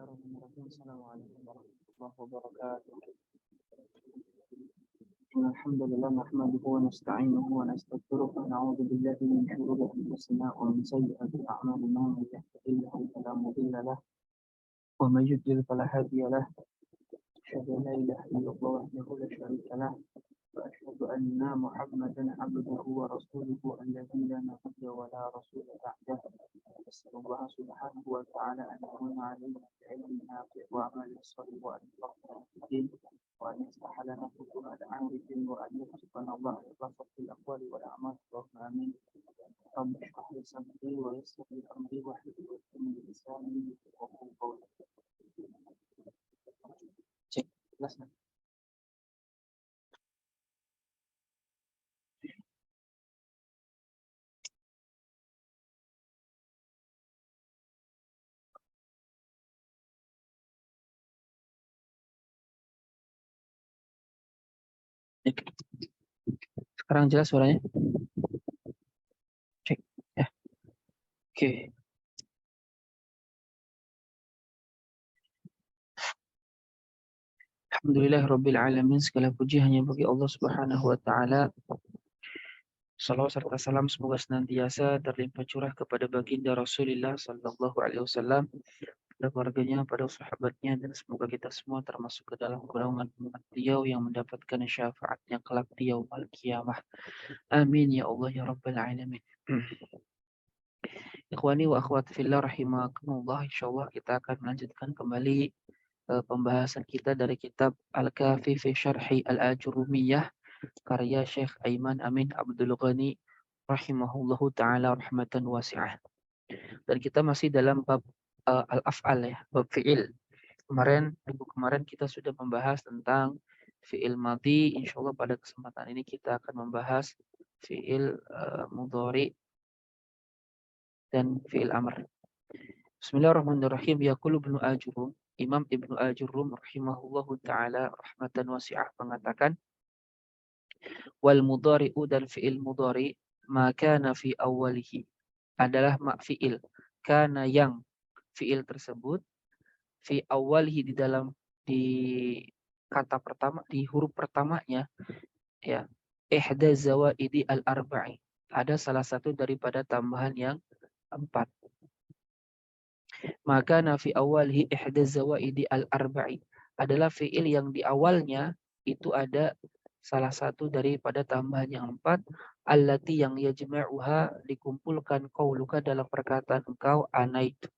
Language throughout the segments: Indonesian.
Bismillahirrahmanirrahim. Assalamualaikum warahmatullahi wabarakatuh. Alhamdulillah nahmaduhu wa nasta'inuhu wa nastaghfiruh wa na'udzu billahi min shururi anfusina wa min sayyiati a'malina man yahdihillahu fala mudilla lahu wa man yudlil fala hadiya lahu. Asyhadu an la ilaha illallah wahdahu la syarika lahu wa asyhadu anna Muhammadan 'abduhu wa rasuluhu alladzi la nabiyya wa la rasula ba'dahu. As'alullah subhanahu wa ta'ala an yakuna 'alaina bi'ilmin nafi' wa 'amalin shalih wa an yaghfira lana وأن يصلح لنا فتوح العارفين وأن يرزقنا الله الإخلاص في الأقوال والأعمال اللهم آمين. رب اشرح لي صدري ويسر لي أمري واحلل عقدة من لساني يفقهوا قولي. Cek, jelas nggak? Sekarang jelas suaranya? Cek, ya. Oke. Alhamdulillah Rabbil Alamin, segala puji hanya bagi Allah Subhanahu wa Ta'ala. Salawat serta salam semoga senantiasa terlimpah curah kepada baginda Rasulullah Sallallahu Alaihi Wasallam, pada keluarganya, pada sahabatnya, dan semoga kita semua termasuk ke dalam golongan umat beliau yang mendapatkan syafaatnya kelak di yaumul qiyamah. Amin ya Allah ya Rabbal Alamin. Ikhwani wa akhwati fillah rahimakumullah, insyaallah kita akan melanjutkan kembali pembahasan kita dari kitab Al-Kafi fi Syarhi Al-Ajurumiyah karya Syekh Aiman Amin Abdul Ghani rahimahullahu taala rahmatan wasi'ah. Dan kita masih dalam bab al-af'al ya, bab fi'il. Minggu kemarin kita sudah membahas tentang fi'il madhi. Insyaallah pada kesempatan ini kita akan membahas fi'il mudhari dan fi'il amr. Bismillahirrahmanirrahim. Yaqulu Ibnu Ajurum, Imam Ibnu Ajurum rahimahullahu taala rahmatan wasi'ah mengatakan, wal mudhari'u dan fi'il mudhari ma kana fi awwalihi adalah fi'il kana yang fi'il tersebut fi awwalihi di kata pertama, di huruf pertamanya ya, ihda zawaidi al-arba'i, ada salah satu daripada tambahan yang 4. Maka nafi awalhi ihda zawaidi al-arba'i adalah fi'il yang di awalnya itu ada salah satu daripada tambahan yang 4, allati yang yajma'uha dikumpulkan qauluka dalam perkataan engkau anaitu.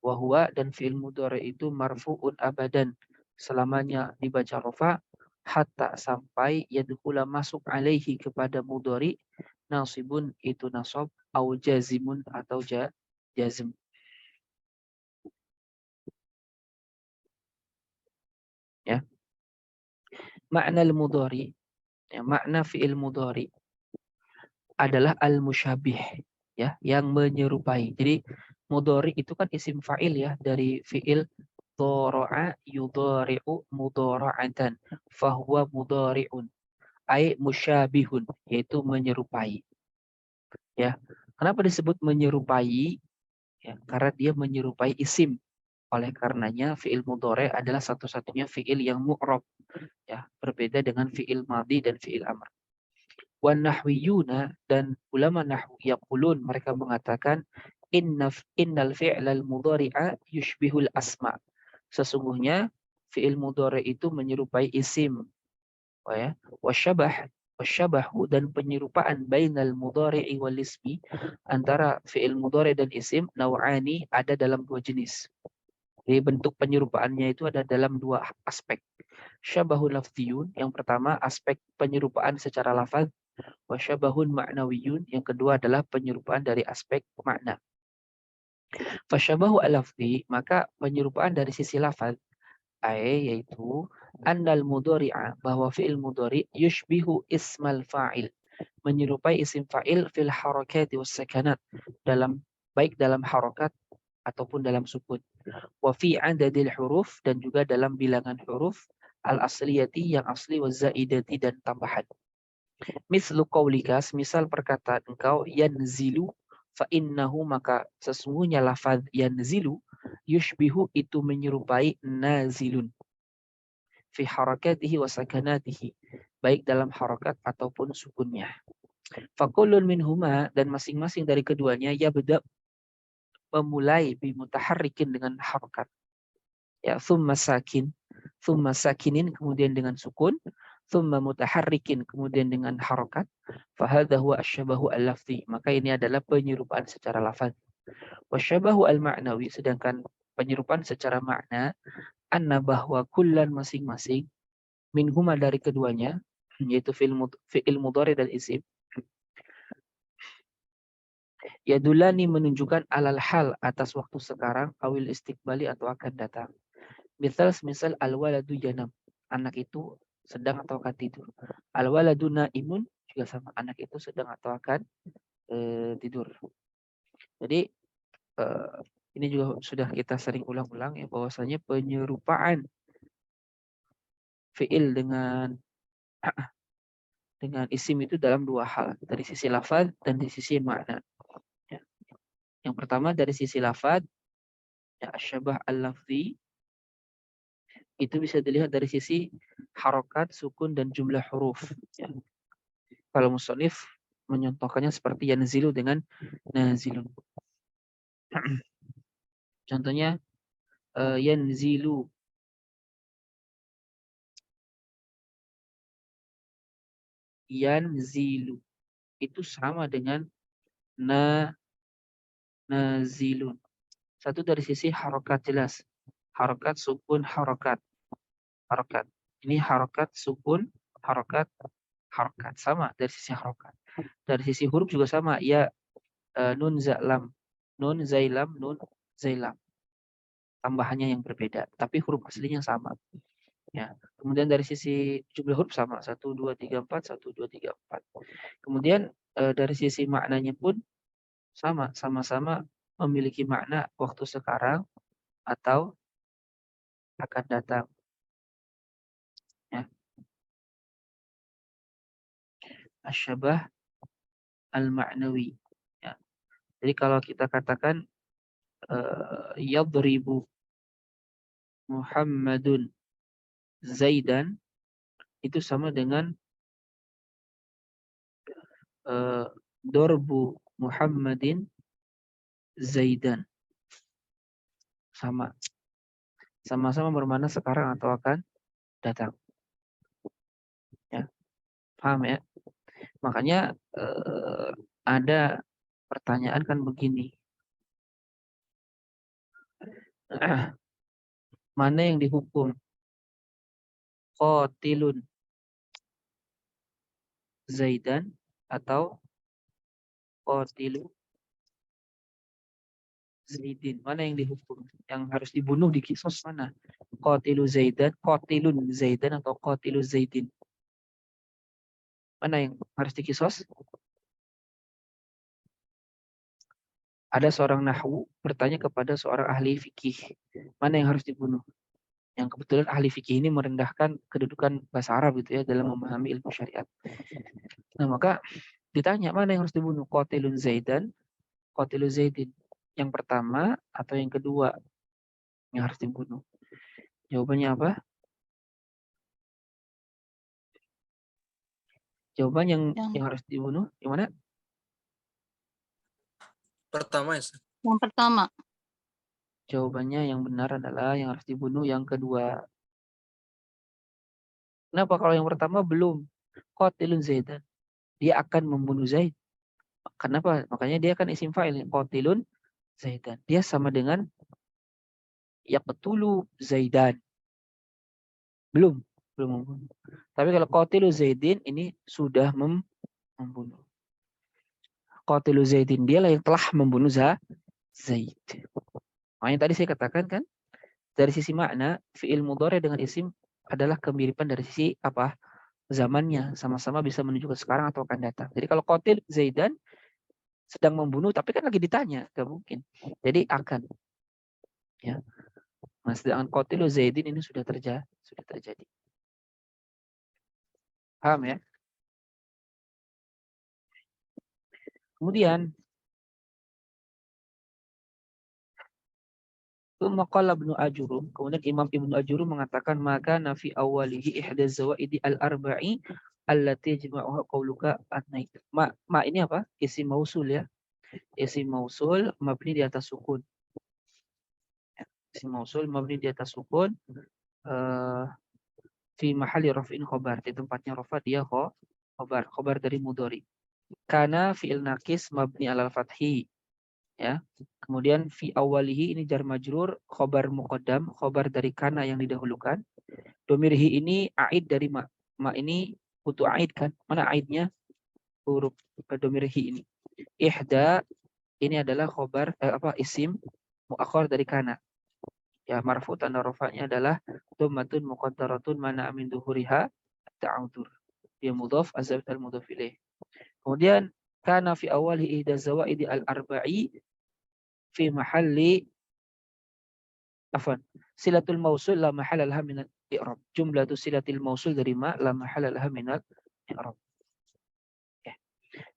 Wa huwa dan fi'il mudhari itu marfu'un abadan, selamanya dibaca rafa, hatta sampai yadkhula masuk alaihi kepada mudhari nasibun itu nasab, au jazimun atau jazm. Ya. Makna al-mudhari, ya, makna fi'il mudhari adalah al-musyabih, ya, yang menyerupai. Jadi mudhari itu kan isim fa'il ya dari fi'il dhara'a yudhari'u mudhara'atan, fahuwa mudhari'un ay musyabihun, yaitu menyerupai. Ya. Kenapa disebut menyerupai? Ya, karena dia menyerupai isim. Oleh karenanya fi'il mudhari adalah satu-satunya fi'il yang mu'rab, ya, berbeda dengan fi'il madhi dan fi'il amr. Wan nahwiyuna dan ulama nahwu yaqulun, mereka mengatakan innal fi'lal mudhari'a yushbihul asma. Sesungguhnya fi'il mudhari itu menyerupai isim. Ya, wasyabahu dan penyerupaan bainal mudhari'i wal ismi, antara fi'il mudhari dan isim, naw'ani, ada dalam 2 jenis. Jadi bentuk penyerupaannya itu ada dalam 2 aspek. Syabahul lafziyun, yang pertama aspek penyerupaan secara lafaz, wa syabahun ma'nawiyun, yang kedua adalah penyerupaan dari aspek makna. Fasyabahu al-lafzi, maka penyerupaan dari sisi lafaz, yaitu annal mudhari'a, bahwa fi'il mudhari yushbihu ismal fa'il, menyerupai isim fa'il fil harakati was sakanat, baik dalam harakat ataupun dalam sukun. Wa fi adadil huruf, dan juga dalam bilangan huruf, al-asliyati, yang asli, wa zaidati, dan tambahan. Mislu qaulika, misal perkataan engkau yanzilu fa innahu, maka sesungguhnya lafaz yanzilu yushbihu itu menyerupai nazilun fi harakatihi wa sakanatihi, baik dalam harakat ataupun sukunnya. Fakullun minhuma, dan masing-masing dari keduanya yabda memulai bimutaharrikin dengan harakat. Ya, thumma sakinin kemudian dengan sukun, thumma mutaharrikin kemudian dengan harakat. Fahadha huwa asyabahu al-lafzi, maka ini adalah penyerupaan secara lafaz. Wasyabahu al-ma'nawi, sedangkan penyerupaan secara makna, anna bahwa kullan masing-masing, minhuma dari keduanya, yaitu fi'il mudhari dan isim, yadulani menunjukkan alal hal atas waktu sekarang, awil istiqbali atau akan datang. Misal al-waladu yanam, anak itu sedang atau akan tidur. Al-waladu naimun juga sama, anak itu sedang atau akan tidur. Jadi ini juga sudah kita sering ulang-ulang ya, bahwasanya penyerupaan fi'il dengan isim itu dalam dua hal, dari sisi lafaz dan dari sisi makna. Ya. Yang pertama dari sisi lafaz, ya, asyabah al-lafzi itu bisa dilihat dari sisi harokat, sukun, dan jumlah huruf. Ya. Kalau musonif menyontohkannya seperti yanzilu dengan nazilun. Contohnya yanzilu, yanzilu itu sama dengan nazilun. Satu dari sisi harokat jelas, harokat, sukun, harokat. Ini harokat, sukun, harokat, sama dari sisi harokat. Dari sisi huruf juga sama, ya, nun zailam, nun zailam. Tambahannya yang berbeda, tapi huruf aslinya sama. Ya. Kemudian dari sisi jumlah huruf sama, 1, 2, 3, 4, 1, 2, 3, 4. Kemudian dari sisi maknanya pun sama-sama memiliki makna waktu sekarang atau akan datang. Ya. Asyabah al-ma'nawi. Ya. Jadi kalau kita katakan yadribu Muhammadun Zaidan, itu sama dengan dorbu Muhammadin Zaidan. Sama-sama bermakna sekarang atau akan datang. Ya, paham ya? Makanya ada pertanyaan kan begini. Mana yang dihukum? Qatilun Zaidan atau qatilu Zaidin? Mana yang dihukum? Yang harus dibunuh di kisos mana? Qatilun Zaidan atau qatilu Zaidin? Mana yang harus dikisos? Ada seorang nahwu bertanya kepada seorang ahli fikih, mana yang harus dibunuh? Yang kebetulan ahli fikih ini merendahkan kedudukan bahasa Arab gitu ya dalam memahami ilmu syariat. Nah, maka ditanya mana yang harus dibunuh? Qatilun Zaidan, qatilu Zaidin. Yang pertama atau yang kedua yang harus dibunuh? Jawabannya apa? Jawaban yang harus dibunuh yang mana? Pertama ya. Yang pertama. Jawabannya yang benar adalah yang harus dibunuh yang kedua. Kenapa kalau yang pertama belum? Qatilun Zaidan. Dia akan membunuh Zaid. Kenapa? Makanya dia kan isim fa'il. Qatilun Zaidan. Dia sama dengan yaqtulu Zaidan. Belum membunuh. Tapi kalau qatilu Zaidin ini sudah membunuh. Qatilu Zaidin dialah yang telah membunuh Zaid. Makanya tadi saya katakan kan, dari sisi makna fi'il mudhari dengan isim adalah kemiripan dari sisi apa? Zamannya, sama-sama bisa menunjukkan sekarang atau akan datang. Jadi kalau qatil Zaidan sedang membunuh tapi kan lagi ditanya, enggak mungkin. Jadi akan. Ya. Nah, sedangkan qatilu Zaidin ini sudah terjadi. Paham ya? Kemudian Tsumma qala Ibnu Ajurum, kemudian Imam Ibnu Ajurum mengatakan maka nafi awalihi ihda zawaidi al-arba'i allati yajma'uha qauluka an-nait. Ma ini apa? Isim mausul ya. Isim mausul mabni di atas sukun. Isim mausul mabni di atas sukun fi mahalli raf'in khobar. Di tempatnya rafa dia khobar dari mudhari. Kana fi'il naqis mabni alal fathi ya. Kemudian fi awalihi ini jar majrur, khobar muqaddam, khobar dari kana yang didahulukan. Domirhi ini aid dari ma. Ma ini butuh aid kan? Mana aidnya? Huruf domirhi ini. Ihda ini adalah khobar isim muakhar dari kana. Ya, marfu tanda rafa'nya adalah dhammatun muqaddaratun mana amin duhuriha ta'udur. Dia mudhaf azab al mudhaf ilaih. Kemudian kana fi awalihi ihda zawaidi al-arba'i fi mahalli afwan silatul mausul la mahalla laha min al-i'rab. Jumlatu silatil mausul dari ma la mahalla laha min al-i'rab.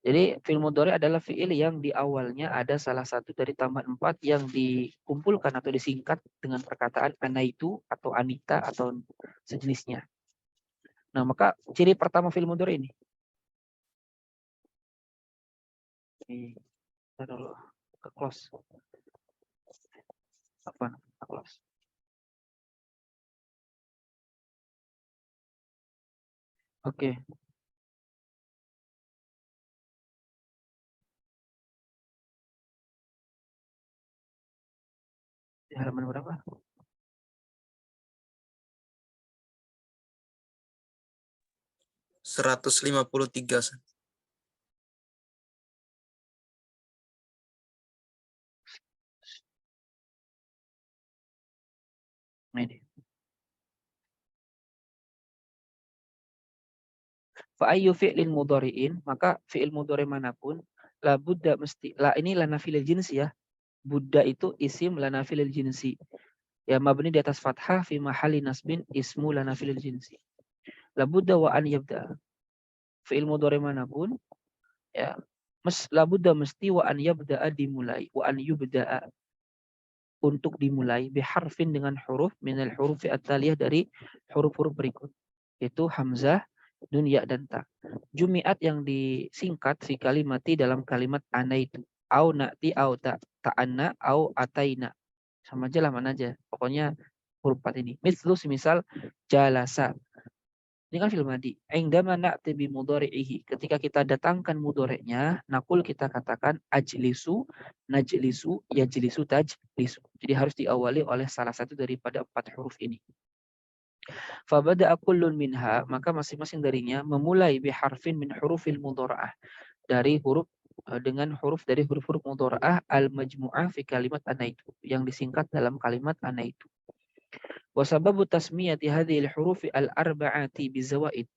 Jadi fi'il mudhari adalah fi'il yang di awalnya ada salah satu dari tambahan 4 yang dikumpulkan atau disingkat dengan perkataan anaitu atau anita atau sejenisnya. Nah, maka ciri pertama fi'il mudhari ini. Kita dulu ke close. Apa? Close. Oke. Di halaman berapa? 153. Ini. Fa'ayyu fi'lin mudhari'in, maka fi'il mudhari manapun la budda mesti la ini la nafilil jinsi ya. Budda itu isim la nafilil jinsi. Ya mabni di atas fathah fi mahalli nasbin ismu la nafilil jinsi. La budda wa an yabda. Fi'il mudhari manapun ya la budda mesti wa an yabda'a dimulai wa an yubda'a untuk dimulai biharfin dengan huruf minal huruf at-taliyah dari huruf-huruf berikut yaitu hamzah, nun, ya dan ta. Jumi'at yang disingkat fi kalimati dalam kalimat ana itu. Au na'ti au ta'anna au ataina. Sama aja lah mana aja. Pokoknya huruf 4 ini. Mislu semisal jalasa. Ini kan fi'il madi. Indama na'ti bi mudhari'ihi. Ketika kita datangkan mudhari'nya, nakul kita katakan ajlisu, najlisu, yajlisu, tajlisu. Jadi harus diawali oleh salah satu daripada 4 huruf ini. Fabada'a kullun minha, maka masing-masing darinya memulai biharfin min hurufil mudhara'ah. Dari huruf dengan huruf dari huruf-huruf mudhara'ah al-majmu'ah fi kalimat ana itu. Yang disingkat dalam kalimat ana itu. Wasababu tasmiyati hadhil hurufi al-arba'ati bizawaid.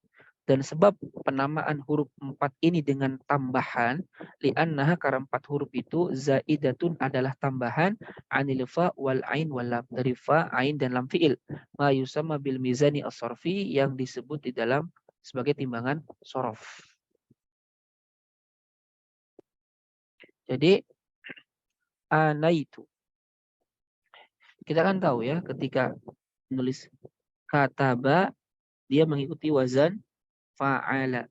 Dan sebab penamaan huruf 4 ini dengan tambahan li'annaha karena 4 huruf itu zaidatun adalah tambahan anil fa wal ain wal lam, dari fa, ain dan lam fi'il ma yusamma bil mizani as-sarfi yang disebut di dalam sebagai timbangan sorof. Jadi anaitu kita kan tahu ya ketika menulis kataba dia mengikuti wazan fa'ala.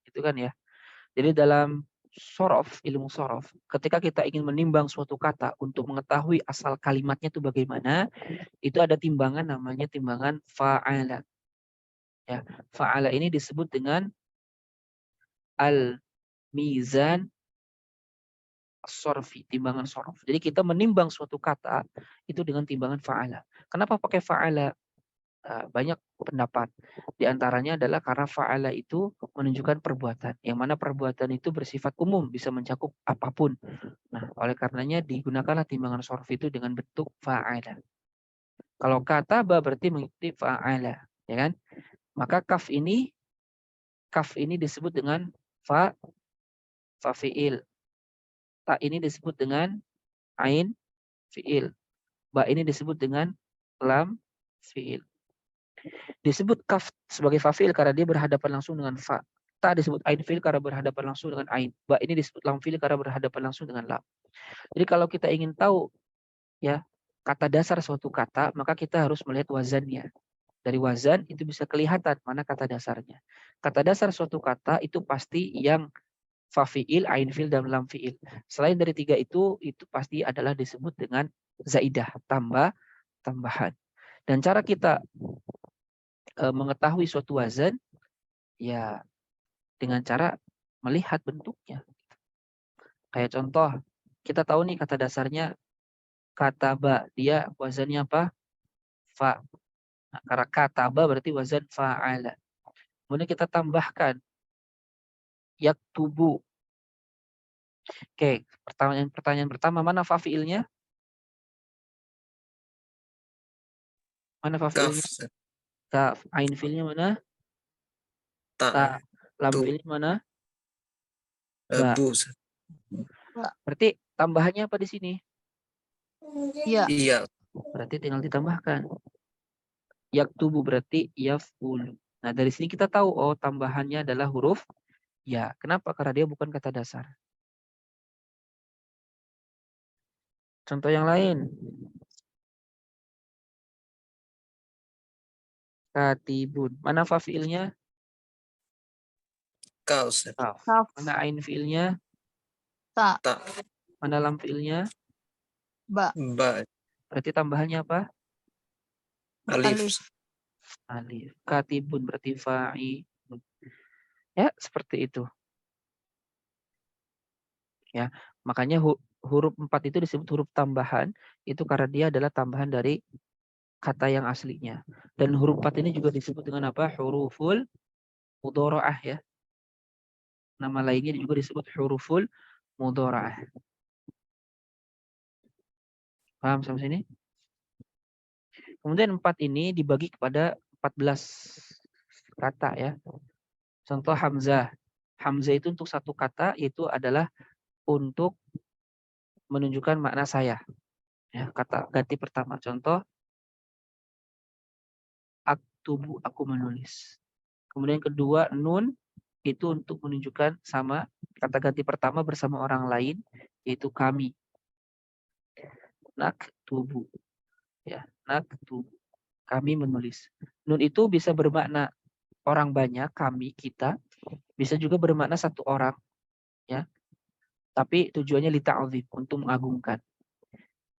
Itu kan ya. Jadi dalam sorof, ilmu sorof, ketika kita ingin menimbang suatu kata untuk mengetahui asal kalimatnya itu bagaimana, itu ada timbangan namanya timbangan fa'ala. Ya, fa'ala ini disebut dengan al-mizan sorfi, timbangan sorof. Jadi kita menimbang suatu kata itu dengan timbangan fa'ala. Kenapa pakai fa'ala? Banyak pendapat. Di antaranya adalah karena fa'ala itu menunjukkan perbuatan. Yang mana perbuatan itu bersifat umum, bisa mencakup apapun. Nah, oleh karenanya digunakanlah timbangan sorf itu dengan bentuk fa'ala. Kalau kata berarti mengikuti fa'ala, ya kan? Maka kaf ini disebut dengan fa fi'il. Ta ini disebut dengan ain fi'il. Ba ini disebut dengan lam fi'il. Disebut kaf sebagai fa'il karena dia berhadapan langsung dengan fa. Ta disebut ain fi'il karena berhadapan langsung dengan ain. Ba ini disebut lam fi'il karena berhadapan langsung dengan lam. Jadi kalau kita ingin tahu ya kata dasar suatu kata, maka kita harus melihat wazannya. Dari wazan itu bisa kelihatan mana kata dasarnya. Kata dasar suatu kata itu pasti yang fa fi'il, ain fi'il, dan lam fi'il. Selain dari tiga itu pasti adalah disebut dengan zaidah, tambahan. Dan cara kita mengetahui suatu wazan, ya dengan cara melihat bentuknya. Kayak contoh, kita tahu nih kata dasarnya kata ba, dia wazannya apa? Fa. Nah, karena kata ba berarti wazan fa'ala. Kemudian kita tambahkan yaktubu. Oke, pertanyaan pertama, mana fa fi'ilnya? Mana fa Kaf. fi'ilnya? Kaf. Ain fi'ilnya mana? Ta. Ta. Lam Tu. fi'ilnya mana? Ba. Bu. Berarti tambahannya apa di sini? Iya. Iya. Berarti tinggal ditambahkan. Yaktubu berarti yaf'ulu. Nah, dari sini kita tahu, oh tambahannya adalah huruf ya. Kenapa? Karena dia bukan kata dasar. Contoh yang lain. Katibun. Mana fa fi'ilnya? Kaf. Kaf. Kaf. Mana ain fi'ilnya? Ta. Ta. Mana lam fi'ilnya? Ba. Ba. Berarti tambahannya apa? Alif. Alif. Katibun berarti fa'i. Ya, seperti itu. Ya, makanya huruf 4 itu disebut huruf tambahan itu karena dia adalah tambahan dari kata yang aslinya. Dan huruf 4 ini juga disebut dengan apa? Huruful mudharaah ya. Nama lainnya juga disebut huruful mudharaah. Paham sampai sini? Kemudian 4 ini dibagi kepada 14 kata ya. Contoh Hamzah. Hamzah itu untuk satu kata itu adalah untuk menunjukkan makna saya. Ya, kata ganti pertama. Contoh aktubu, aku menulis. Kemudian kedua nun itu untuk menunjukkan sama kata ganti pertama bersama orang lain yaitu kami. Naktubu. Ya, naktubu. Kami menulis. Nun itu bisa bermakna orang banyak, kami, kita. Bisa juga bermakna satu orang. Ya. Tapi tujuannya lita'zim, untuk mengagungkan.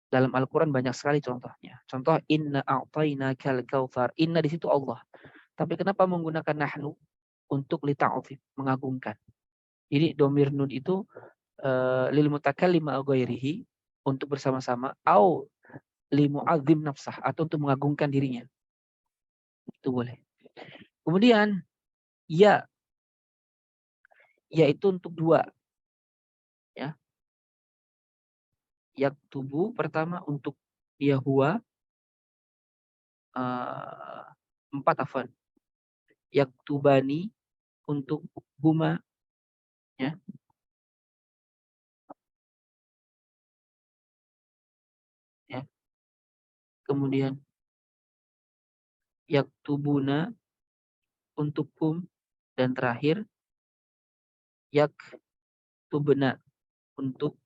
Dalam Al-Quran banyak sekali contohnya. Contoh, inna a'tainakal kautsar. Inna di situ Allah. Tapi kenapa menggunakan nahnu? Untuk lita'zim, mengagungkan. Jadi domir nun itu lil mutakallim au ghairihi, untuk bersama-sama, au li mu'azzim nafsah, atau untuk mengagungkan dirinya. Itu boleh. Kemudian ya itu untuk dua. Ya. Yaktubu pertama untuk ya huwa, 4 afwan. Yaktubani untuk huma, ya. Ya. Kemudian yaktubuna untuk hum, dan terakhir yaktubna untuk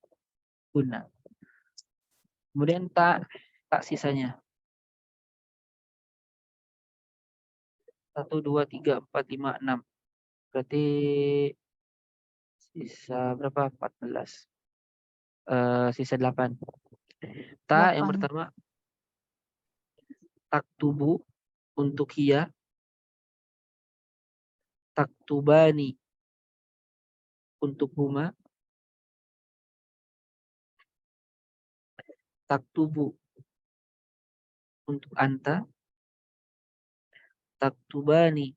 guna. Kemudian tak sisanya. 1, 2, 3, 4, 5, 6. Berarti sisa berapa? 14. Sisa 8. Ta yang 8. pertama taktubu untuk hiya, taktubani untuk huma, taktubu untuk anta, taktubani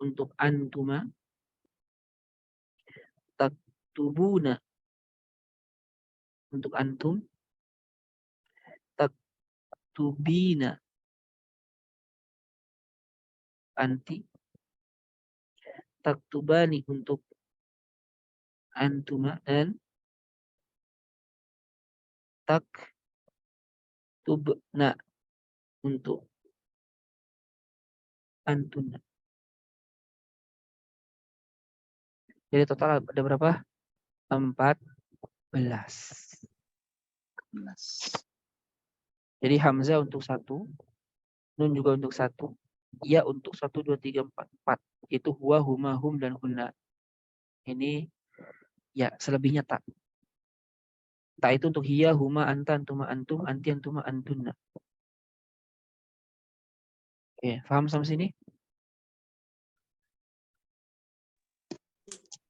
untuk antuma, taktubuna untuk antum, taktubina anti, taktubani untuk antuma, dan taktubna untuk antuna. Jadi total ada berapa? 14. Jadi hamzah untuk 1, nun juga untuk 1, ya untuk 1, 2, 3, 4. 4. Itu huwa, huma, hum, dan hunna. Ini ya, selebihnya tak. Tak itu untuk hiya, huma, anta, antuma, antum, anti, antuma, antunna. Oke, paham sampai sini?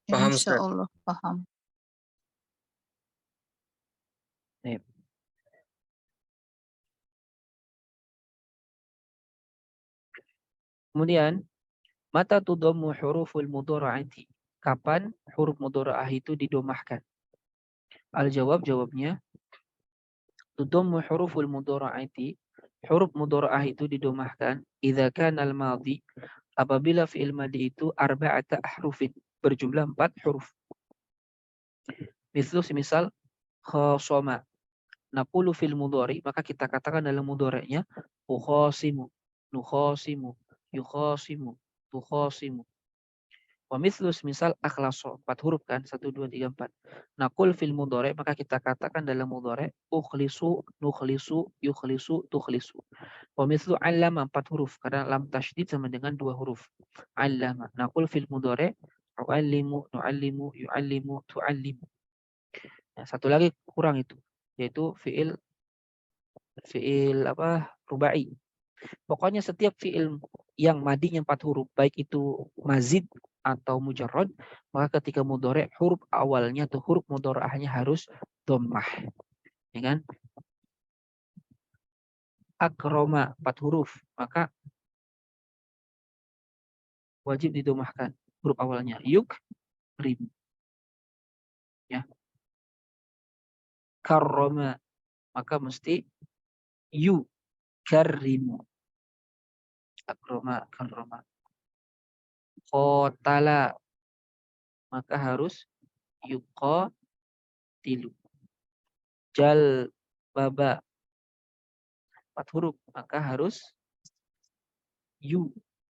Paham, Insya Ustaz. Allah paham. Nih. Kemudian, mata tudhammu huruful mudhara'ati. Kapan huruf mudhara'ah itu didomahkan? Al-jawab, jawabnya, tudhammu huruful mudhara'ati. Huruf mudhara'ah itu didomahkan idza kana al-madhi, apabila fi'il madhi itu arba'ata ahrufin, berjumlah 4 huruf. Misal khasama. Naqulu fil mudhari, maka kita katakan dalam mudhari'nya ukhasimu, nukhasimu, yukhasimu, tukhasimu. Wa mithlu misal akhlaso, 4 huruf kan, 1, 2, 3, 4. Naqul fil mudhari, maka kita katakan dalam mudhari ukhlisu, nukhlisu, yukhlisu, tukhlisu. Wa mithlu allama, 4 huruf, karena lam tasydid sama dengan 2 huruf. Allama. Naqul fil mudhari uallimu, nuallimu, yuallimu, tuallimu. Nah, satu lagi kurang itu, yaitu fiil rubai. Pokoknya setiap fiil yang madinya 4 huruf, baik itu mazid atau mujarrad, maka ketika mudhari huruf awalnya atau huruf mudhari'ahnya harus dhammah. Ya kan? Akroma 4 huruf, maka wajib didomahkan huruf awalnya. Yukrim. Ya. Karroma, maka mesti yukarrimu. Akroma, karroma. Qotala, maka harus yuqatilu. Jal baba 4 huruf, maka harus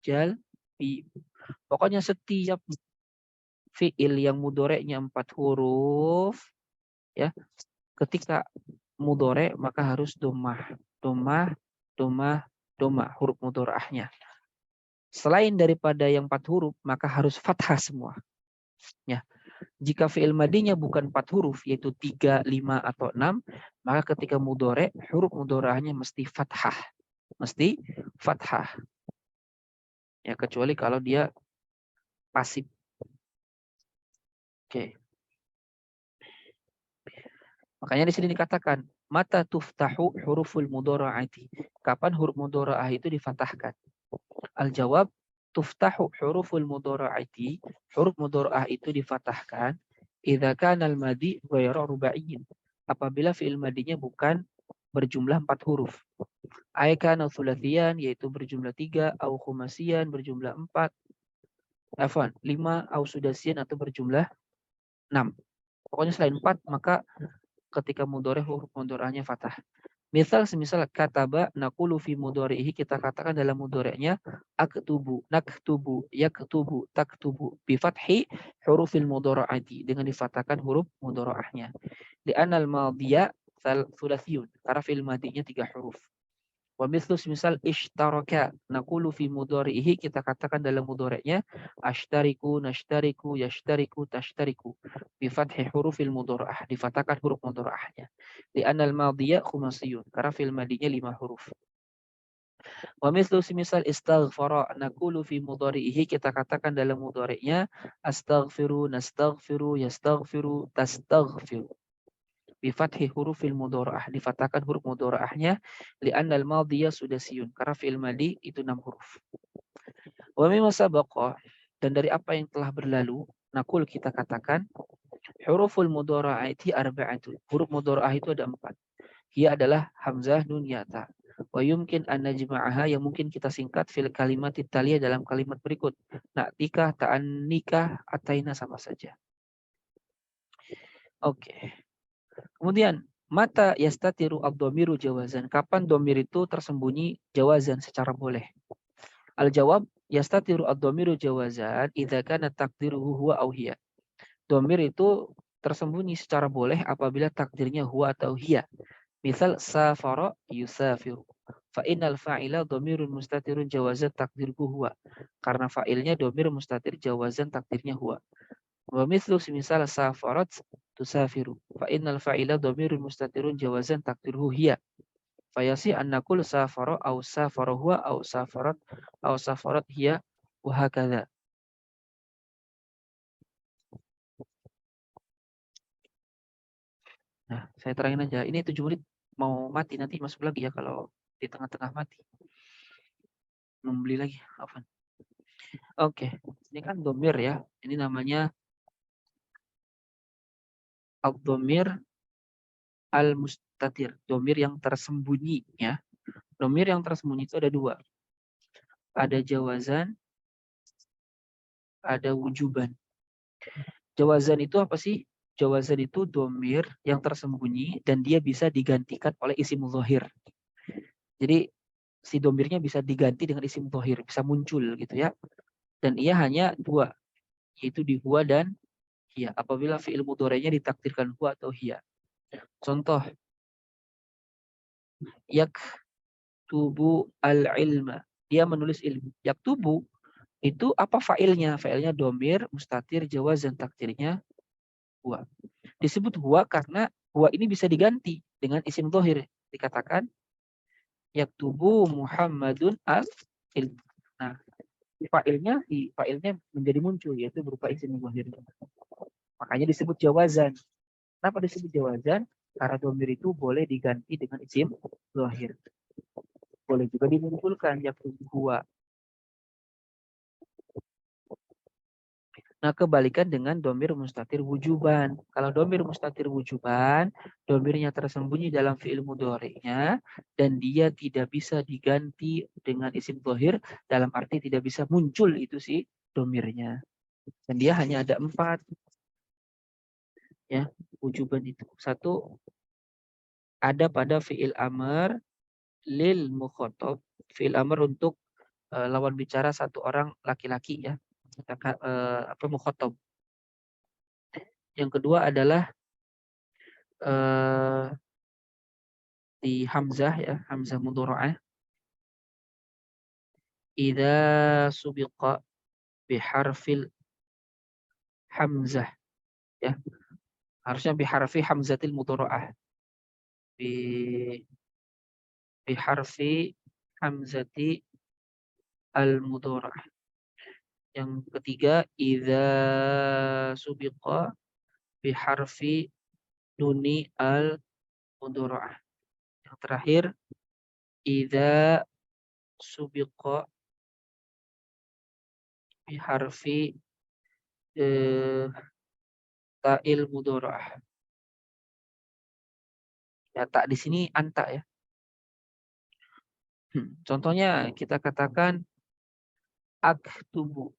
jal bi. Pokoknya setiap fiil yang mudhari'nya 4 huruf, ya, ketika mudhari' maka harus dhammah, dhammah, dhammah, dhammah huruf mudhari'ahnya. Selain daripada yang 4 huruf, maka harus fathah semua. Ya. Jika fi'il madinya bukan 4 huruf, yaitu 3, 5, atau 6, maka ketika mudhari', huruf mudhari'ahnya mesti fathah. Mesti fathah. Ya, kecuali kalau dia pasif. Oke. Makanya di sini dikatakan, mata tuftahu huruful mudhara'ati. Kapan huruf mudhara'ah itu difathahkan? Al-jawab, tuftahu huruful mudhara'ati. Huruf mudhara'ah itu difathahkan idza kana al-madi ghairu ruba'iyyin. Apabila fi'il madinya bukan berjumlah 4 huruf. Ay kana thulatsiyan, yaitu berjumlah 3, au khumasiyan berjumlah 4. 5, au sudasiyan atau berjumlah 6. Pokoknya selain 4, maka ketika mudhari huruf mudhari'ahnya fathah. Misal semisal kataba naqulu fi mudhari'ihi, kita katakan dalam mudhari'nya aktubu, naktubu, yaktubu, taktubu bi fathi hurufil mudhari'ati, dengan difathahkan huruf mudhari'ahnya. Li'anna al-madhiya thulathiyun, karena fi'il madinya 3 huruf. Wa mithlu misal ishtaraka naqulu fi mudhari'ihi, kita katakan dalam mudhari'nya ashtariku, nashtariku, yashtariku, tashtariku bi fathi hurufil mudhari'ah, difathahkan huruf mudhari'ahnya. Di anal madhiya khumasiyun, karena fil madinya 5 huruf. Wa mithlu misal istaghfara naqulu fi mudhari'ihi, kita katakan dalam mudhari'nya astaghfiru, nastaghfiru, yastaghfiru, tastaghfiru bi fathi hurufil mudhari'ah, difathahkan huruf mudhari'ahnya li'anna al-madhiya sudasiyun, karena fi'il madi itu 6 huruf. Wa mimma sabaqa, dan dari apa yang telah berlalu, naqul kita katakan huruful mudhari'ati arba'atun. Huruf mudhari'ah itu ada 4. Ia adalah hamzah, nun, ya, ta. Wa yumkin an najma'aha, yang mungkin kita singkat fil kalimat taliyah, dalam kalimat berikut. Na'tikah, ta'annikah, ataina, sama saja. Oke. Kemudian mata yastatiru ad-dhamiru jawazan. Kapan dhamir itu tersembunyi jawazan, secara boleh? Al-jawab, yastatiru ad-dhamiru jawazan idza kana taqdiruhu huwa aw hiya. Dhamir itu tersembunyi secara boleh apabila takdirnya huwa atau hiya. Misal safara yusafiru. Fa innal fa'ila dhamirun mustatirun jawazan takdirku huwa. Karena fa'ilnya dhamir mustatir jawazan takdirnya huwa. Wa mithlu semisal safarat tusafiru. Fa innal fa'ila dhamirun mustatirun jawazan takdirhu hiya. Fayasi an naqul safara aw safara huwa aw safarat hiya wa hakadha. Nah, saya terangin aja. Ini 7 menit mau mati, nanti masuk lagi ya kalau di tengah-tengah mati. Membeli lagi, Afwan. Oke, ini kan domir ya. Ini namanya al-domir al-mustatir. Domir yang tersembunyi ya. Domir yang tersembunyi itu ada 2. Ada jawazan, ada wujuban. Jawazan itu apa sih? Jawazan itu domir yang tersembunyi dan dia bisa digantikan oleh isim dhahir. Jadi si domirnya bisa diganti dengan isim dhahir, bisa muncul gitu ya. Dan ia hanya 2, yaitu di huwa dan hiya. Apabila fi'il mudhari'nya ditakdirkan huwa atau hiya. Contoh, yaktubu al-ilma. Dia menulis ilmu. Yaktubu itu apa fa'ilnya? Fa'ilnya domir, mustatir, jawazan, takdirnya huwa. Disebut huwa karena huwa ini bisa diganti dengan isim dhahir. Dikatakan yaktubu Muhammadun al-ilm. Nah, fa'ilnya menjadi muncul yaitu berupa isim dhahir. Makanya disebut jawazan. Kenapa disebut jawazan? Karena domir itu boleh diganti dengan isim dhahir. Boleh juga dimunculkan yaktubu huwa. Nah, kebalikan dengan domir mustatir wujuban. Kalau domir mustatir wujuban, domirnya tersembunyi dalam fi'il mudhari'nya dan dia tidak bisa diganti dengan isim dhahir, dalam arti tidak bisa muncul itu sih domirnya. Dan dia hanya ada 4. Ya, wujuban itu. 1, ada pada fi'il amr lil mukhatab. Fi'il amr untuk lawan bicara satu orang laki-laki ya. Mukhatab. Yang kedua adalah di hamzah ya, hamzah mudhara'ah. Idza subiqa biharfil hamzah ya. Harusnya biharfi hamzatil mudhara'ah. Biharfi hamzati al mudhara'ah. Yang ketiga idza subiqa biharfi nuni al mudhara'ah. Yang terakhir idza subiqa biharfi ta'il mudhara'ah. Ya, tak di sini anta ya. Contohnya kita katakan aktubu.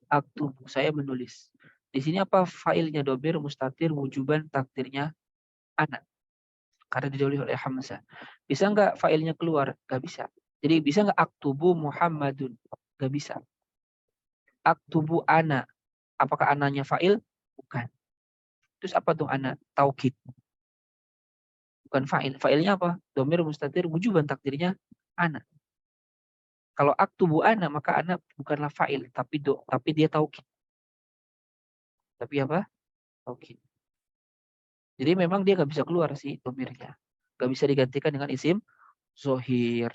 Aktubu, saya menulis. Di sini apa failnya? Domir mustatir wujuban, takdirnya anak. Karena didahului oleh hamzah. Bisa nggak failnya keluar? Nggak bisa. Jadi bisa nggak aktubu Muhammadun? Nggak bisa. Aktubu ana. Apakah ananya fa'il? Bukan. Terus apa tuh ana? Taukid. Bukan fa'il. Fa'ilnya apa? Domir mustatir wujuban, takdirnya ana. Kalau aktubu ana, maka ana bukanlah fa'il, tapi dia taukid. Tapi apa? Taukid. Jadi memang dia nggak bisa keluar sih domirnya. Nggak bisa digantikan dengan isim zohir.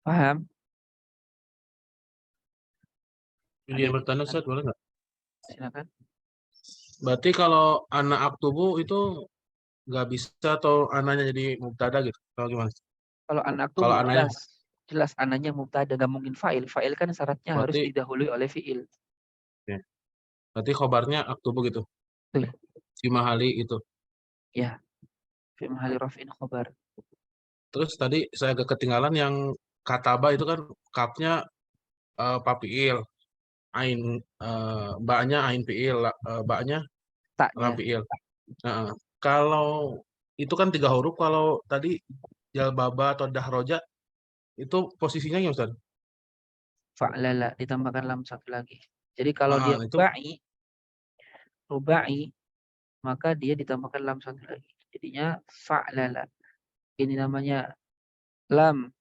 Paham? Ini yang bertanya Ustaz, boleh nggak? Silakan. Berarti kalau anak aktubu itu nggak bisa atau anaknya jadi mubtada gitu? Atau gimana? Kalau anak tuh Kalau anaknya, jelas anaknya mubtada, nggak mungkin fa'il. Fa'il kan syaratnya harus berarti didahului oleh fi'il. berarti khobarnya aktubu gitu. Betul. Si mahali itu. Ya. Fi mahali raf'in khobar. Terus tadi saya agak ketinggalan yang kataba itu kan kapnya papiil, ain baknya ain fiil, baknya lam Taknya. fiil. Nah, kalau itu kan 3 huruf, kalau tadi jalbaba atau dahroja itu posisinya gimana Ustaz? Fa'lala ditambahkan lam satu lagi. Jadi kalau dia Itu rubai, maka dia ditambahkan lam satu lagi. Jadinya fa'lala. Ini namanya lam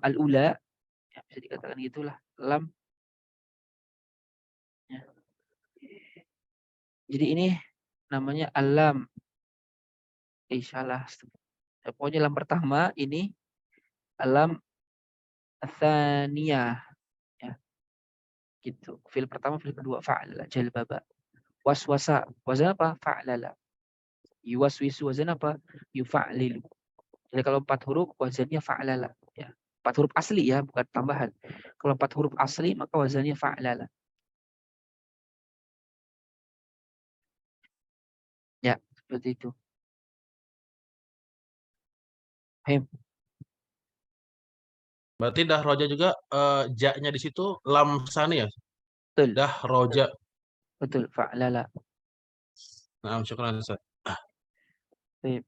al-ula, ya, bisa dikatakan gitulah, lam. Ya. Jadi ini namanya alam. Salah. Pokoknya lam pertama ini alam tsaniyah, ya. Gitu. Fil pertama, fil kedua fa'lala, jalbaba. Waswasa, wazan apa? Fa'lala. Yuwaswisu, wazan apa? Yufa'lilu. Jadi kalau 4 huruf wazannya fa'lala, ya. 4 huruf asli ya, bukan tambahan. Kalau 4 huruf asli maka wazannya fa'lala. Ya, seperti itu. Hem. berarti dahroja juga ja-nya di situ lam sani ya? Betul, Dahroja. betul, fa'lala. Nah, syukran Ustaz. Baik.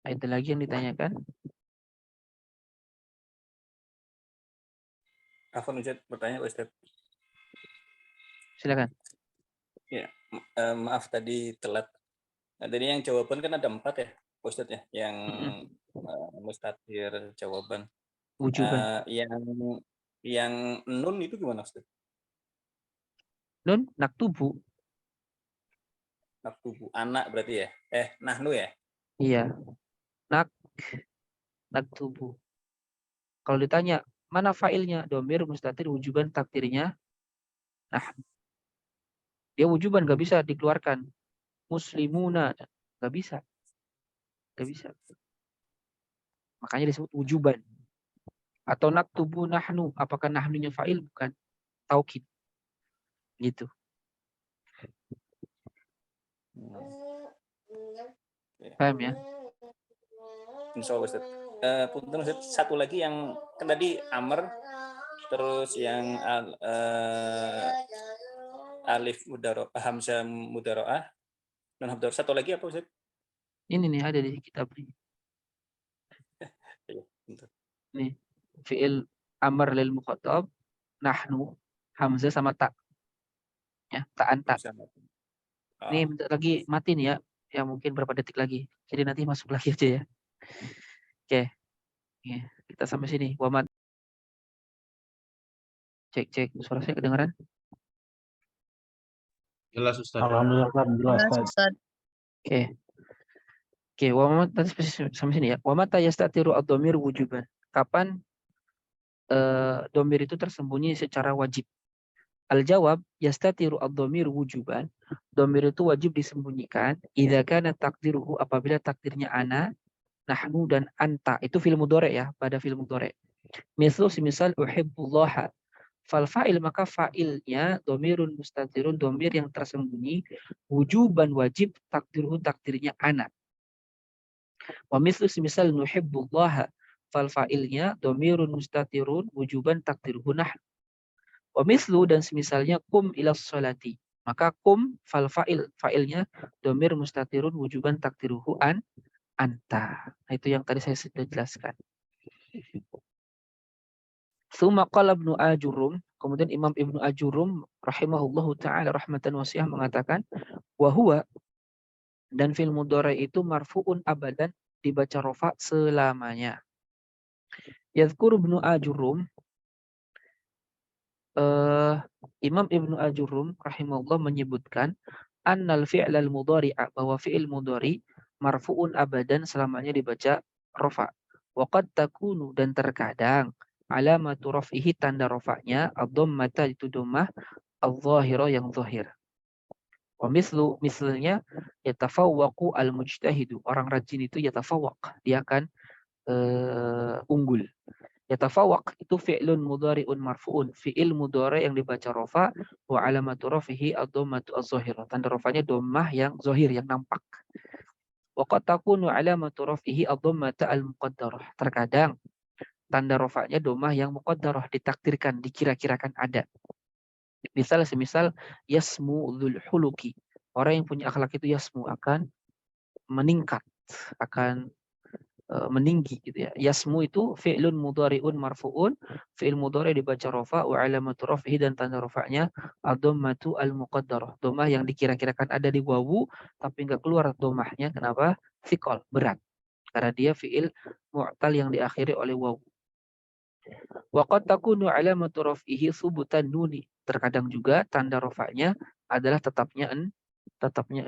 Ada lagi yang ditanyakan? Afwan Ustaz, bertanya Ustaz. Silakan. Ya, maaf tadi telat. Nah, tadi yang jawaban kan ada 4 ya, Ustaz ya, yang mustatir jawaban. Wujuban. Yang nun itu gimana Ustaz? Nun naktubu. Naktubu, anak berarti ya? Nahnu ya? Iya. Naktubu. Kalau ditanya mana failnya, domir mustatir wujuban takdirnya. Nah, dia wujuban gak bisa dikeluarkan. Muslimuna gak bisa. Gak bisa. Makanya disebut wujuban. Atau naktubu nahnu, apakah nahnunya fa'il? Bukan. Taukid. Gitu. Paham ya? Insya Allah Ustaz. Punten Ustaz, satu lagi yang kan tadi Amr, terus yang alif mudaro'ah, hamzah mudaro'ah, dan hamzah. Satu lagi apa Ustaz? Ini nih ada di kitab ini. Nih, fi'il amr lil mukhatab, nahnu, hamzah sama ta. Ya, ta'an ta. Ini bentar lagi mati nih ya. Ya mungkin berapa detik lagi. Jadi nanti masuk lagi aja ya. Oke. Ya, kita sampai sini. Wamat. Cek. Suara saya kedengaran? Jelas Ustaz. Alhamdulillah jelas Jelas, Ustaz. Oke. Wamat tadi sampai sini ya. Wamat yastatiru ad-dhamir wujuban. Kapan domir itu tersembunyi secara wajib? Al-jawab, yastatiru ad-dhamir wujuban. Domir itu wajib disembunyikan idza kana takdiruhu, apabila takdirnya ana, nahnu dan anta. Itu fi'il mudhari ya, pada fi'il mudhari. Semisal uhibbullaha. Fal fa'il, maka fa'ilnya domirun mustatirun, domir yang tersembunyi, wujuban wajib, takdiruhu takdirnya ana. Wa mislu semisal nuhibbullaha. Fal fa'ilnya domirun mustatirun, wujuban takdiruhu nahnu. Wa mislu, dan semisalnya kum ilas sholati. Maka kum fal fa'il, fa'ilnya domir mustatirun wujuban takdiruhu anta. Nah, itu yang tadi saya sudah jelaskan. Tsumma qala Ibnu Ajurum, kemudian Imam Ibnu Ajurum rahimahullahu taala rahmatan wasi'ah mengatakan, wa huwa, dan fil mudhari itu marfu'un abadan, dibaca rafa selamanya. Yadhkuru Ibnu Ajurum, Imam Ibnu Ajurum rahimahullah menyebutkan annal fi'lal mudhari'a, bahwa fi'il mudhari marfu'un abadan, selamanya dibaca rafa. Wa qad takunu, dan terkadang alamatu raf'ihi, tanda rafa'nya ad-dhammata, itu dhammah adh-dhahira, yang zahir. Wa mislu, misalnya yatafawwaqu al-mujtahidu, orang rajin itu yatafawwaq, dia akan unggul. Yatafawwaq itu fi'lun mudhari'un marfu'un, fi'il mudhari yang dibaca rafa, wa alamatu rafihi ad-dhammatu az-zahirah, tanda rafanya dhammah yang zahir, yang nampak. Wa qad takunu alamatu rafihi ad-dhammata al-muqaddarah, terkadang tanda rafanya dhammah yang muqaddarah, ditakdirkan, dikira-kirakan ada. Semisal yasmu dzul huluki, orang yang punya akhlak itu yasmu, akan meningkat, akan meninggi gitu ya. Yasmu itu fi'lun mudhari'un marfu'un, fi'il mudhari dibaca rafa wa alamatu raf'ihi dan tanda rafa'nya ad-dhammatu al-muqaddarah. Dhammah yang dikira-kirakan ada di wawu tapi enggak keluar dhammahnya. Kenapa? Thiqal, berat. Karena dia fi'il mu'tal yang diakhiri oleh wawu. Wa qad takunu alamatu raf'ihi thubutan nuni. Terkadang juga tanda rafa'nya adalah tetapnya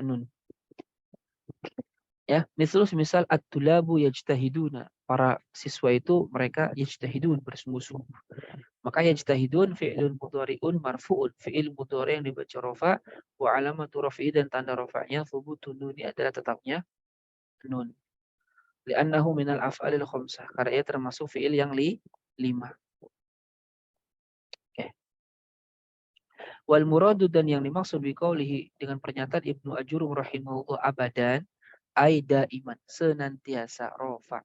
nun. Ya, misal at-tulabu yajtahiduna. Para siswa itu mereka yajtahidun, bersungguh-sungguh. Maka yajtahidun fi'lun mudhari'un marfu'un. Fi'il mudhari yang dibaca rafa wa alamatu raf'i dan tanda rafa'nya thubutun nuni adalah tetapnya nun. Li'annahu minal af'alil khamsah. Karena ia termasuk fi'il yang 5. Oke. Wal muradu dan yang dimaksud biqaulihi dengan pernyataan Ibnu Ajurum rahimahullah abadan aida iman senantiasa rofa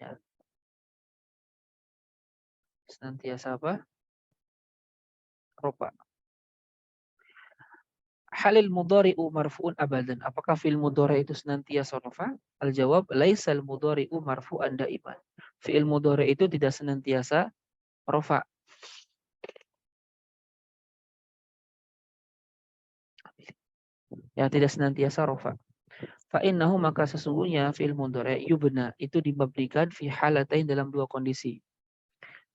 ya. Senantiasa apa? Rofa. Halil mudhari'u marfu'un abadan. Apakah fi'il mudhari itu senantiasa rofa? Al jawab laisal mudhari'u marfu'an daiman. Fi'il mudhari itu tidak senantiasa rofa. Ya, tidak senantiasa rofa. Fa'innahu maka sesungguhnya fi'il mudhari yubna itu dimabnikan fi halatain dalam dua kondisi.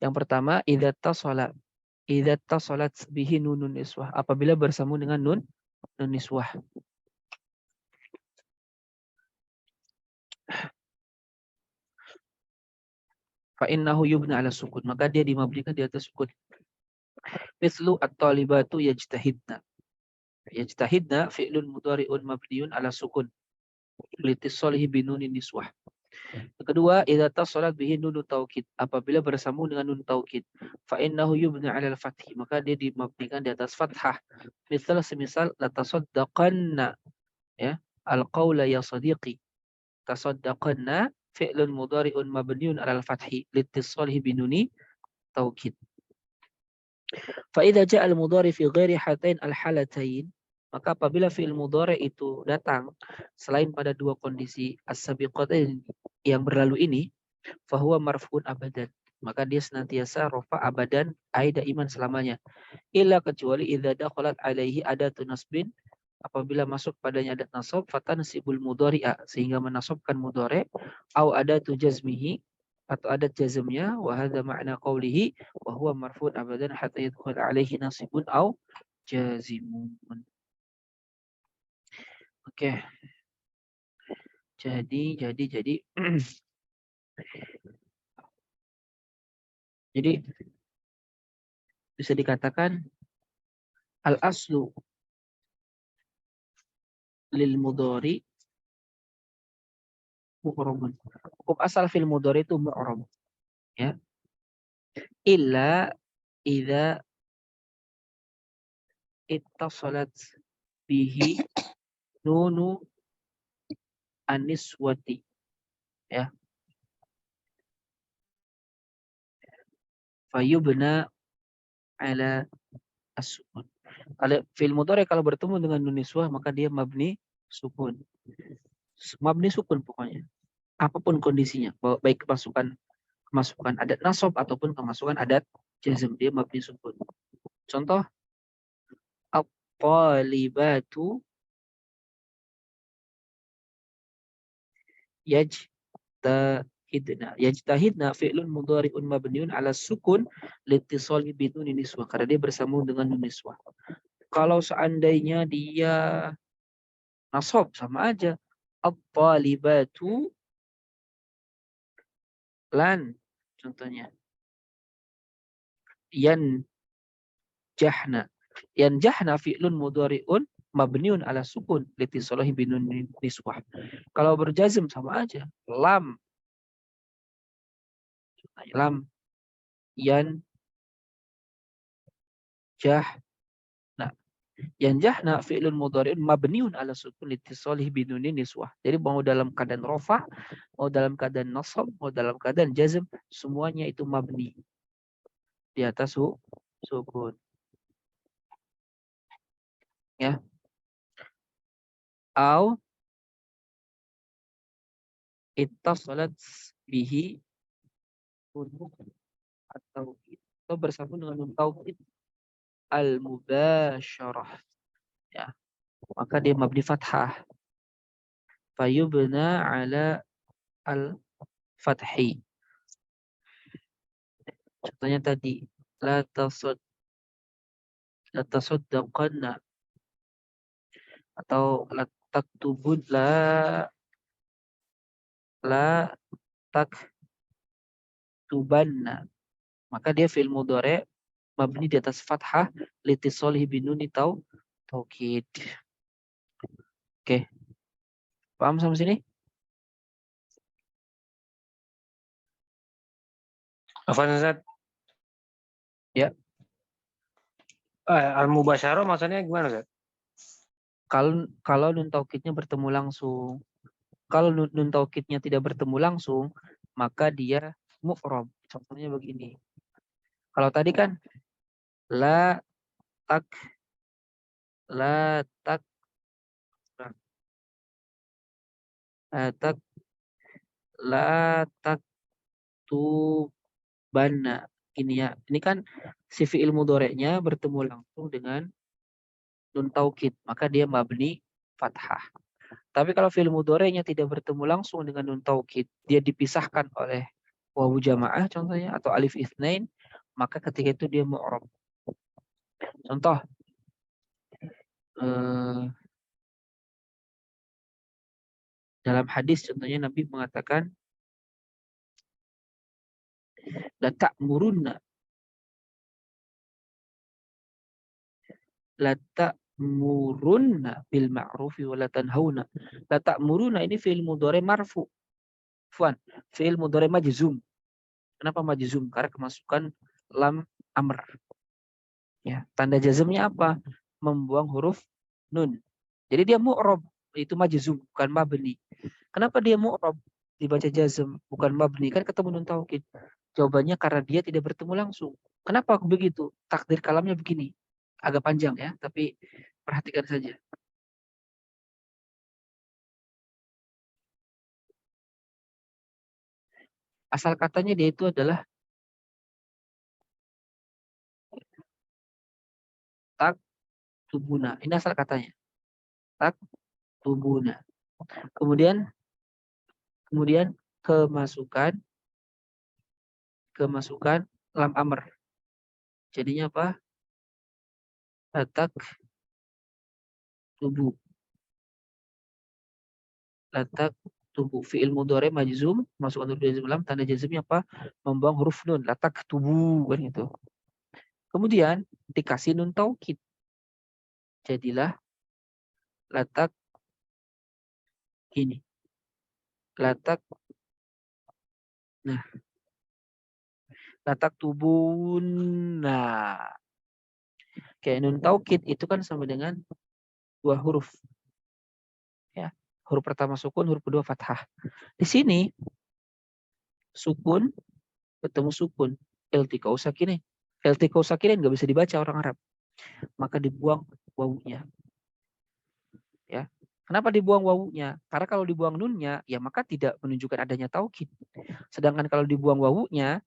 Yang pertama idza tasalat bihi nunun niswah, apabila bersambung dengan nun niswah. Fa'innahu yubna ala sukun, maka dia dimabnikan di atas sukun. Mislu at-talibatu yajtahidna. Yajtahidna fi'lun mudhari'un mabniun ala sukun. Litisolihi binunin niswah. Kedua, idza tasalat bihi nunu taukid, apabila bersambung dengan nun taukid, fa innahu yubna 'ala al-fathi, maka dia dimabnikan di atas fathah. Semisal la tasaddaqanna ya, al-qaula ya sadiqi. Tasaddaqanna fi'lun mudhari'un mabniun 'ala al-fathi litisolihi binuni taukid. Fa idza ja'a al-mudhari fi ghairi hatain al-halatain, maka apabila fi'il mudhari itu datang selain pada dua kondisi as-sabiqatain yang berlalu ini, fahuwa marfu'un abadan, maka dia senantiasa rafa abadan aida iman selamanya. Illa kecuali idza dakhalat alaihi adatun nasbin, apabila masuk padanya adat nasab, fatansibul mudhari'a sehingga menasabkan mudhari, au adatu jazmihi atau adat jazmnya, wa hadza ma'na qawlihi wa huwa marfu'un abadan hatta yadkhul alaihi nasibun au jazimun. Oke. Jadi jadi bisa dikatakan al-aslu lil mudhari mu'rabun. Hukum asal fil mudhari itu mu'rab. Ya. Illa idza ittasalat bihi nunu aniswati. Ya. Fayubna ala as-sukun. Kalau fil mudhari kalau bertemu dengan nun niswah maka dia mabni sukun. Mabni sukun pokoknya. Apapun kondisinya, baik kemasukan adat nasab ataupun kemasukan adat jazm, dia mabni sukun. Contoh at-talibatu yajtahidna fi'lun mudhari'un mabniun ala sukun litisali bi nun niswah, karena dia bersambung dengan nun niswah. Kalau seandainya dia nasab sama aja, at-talibatu lan contohnya yanjahna fi'lun mudhari'un mabniun ala sukun litisalahi binun niswah. Kalau berjazm sama aja, lam yan yanjahna fi'lun mudhari'un mabniun ala sukun litisalihi binunin niswah. Jadi mau dalam keadaan rafa, mau dalam keadaan nasab, mau dalam keadaan jazm, semuanya itu mabni di atas sukun. Ya. Au ittasalat bihi untuk atau bersambung dengan nun taukid al-mubasyarah, ya, maka dia mabni fathah, fayubna ala al-fathi. Contohnya tadi, la tasaddaqanna atau la taktubun, la taktubanna, maka dia fi'il mudhari' mabni di atas fathah litisolihi binuni taukid. Oke. Paham sampai sini? Afwan Ustaz. Ya. Al-mubasyarah maksudnya gimana Ustaz? Kalau nun taukidnya bertemu langsung. Kalau nun taukidnya tidak bertemu langsung, maka dia mu'rab. Contohnya begini. Kalau tadi kan la tak la tak tu bana, ini ya. Ini kan si fi'il mudhari'nya bertemu langsung dengan nun taukid, maka dia mabni fathah. Tapi kalau fi'il mudhari'nya tidak bertemu langsung dengan nun taukid, dia dipisahkan oleh wawu jamaah contohnya atau alif itsnain, maka ketika itu dia mu'rab. Contoh dalam hadis contohnya Nabi mengatakan la ta'murunna bil ma'rufi wa la tanhauna. La ta'muruna ini fi'il mudhari' marfu. Fi'il mudhari' majzum. Kenapa majzum? Karena kemasukan lam amr. Ya, tanda jazmnya apa? Membuang huruf nun. Jadi dia mu'rab, itu majzum, bukan mabni. Kenapa dia mu'rab dibaca jazm bukan mabni? Kan ketemu nun taukid. Jawabannya karena dia tidak bertemu langsung. Kenapa begitu? Takdir kalamnya begini. Agak panjang ya, tapi perhatikan saja. Asal katanya dia itu adalah tak tubuna. Ini asal katanya. Tak tubuna. Kemudian kemasukan lam amr. Jadinya apa? Latak tubuh. Latak tubuh. Fi'il mudhari' majzum, masukkan huruf jazm lam, tanda jazmnya apa? Membuang huruf nun. Latak tubuh, kan gitu. Kemudian dikasih nun taukid. Jadilah latak ini. Latak, nah, latak tubun. Nah, kayak nun taukid itu kan sama dengan dua huruf. Ya, huruf pertama sukun, huruf kedua fathah. Di sini sukun ketemu sukun, iltiqau sakinain. Iltiqau sakinain nggak bisa dibaca orang Arab. Maka dibuang wawunya. Ya. Kenapa dibuang wawunya? Karena kalau dibuang nunnya, ya maka tidak menunjukkan adanya taukid. Sedangkan kalau dibuang wawunya,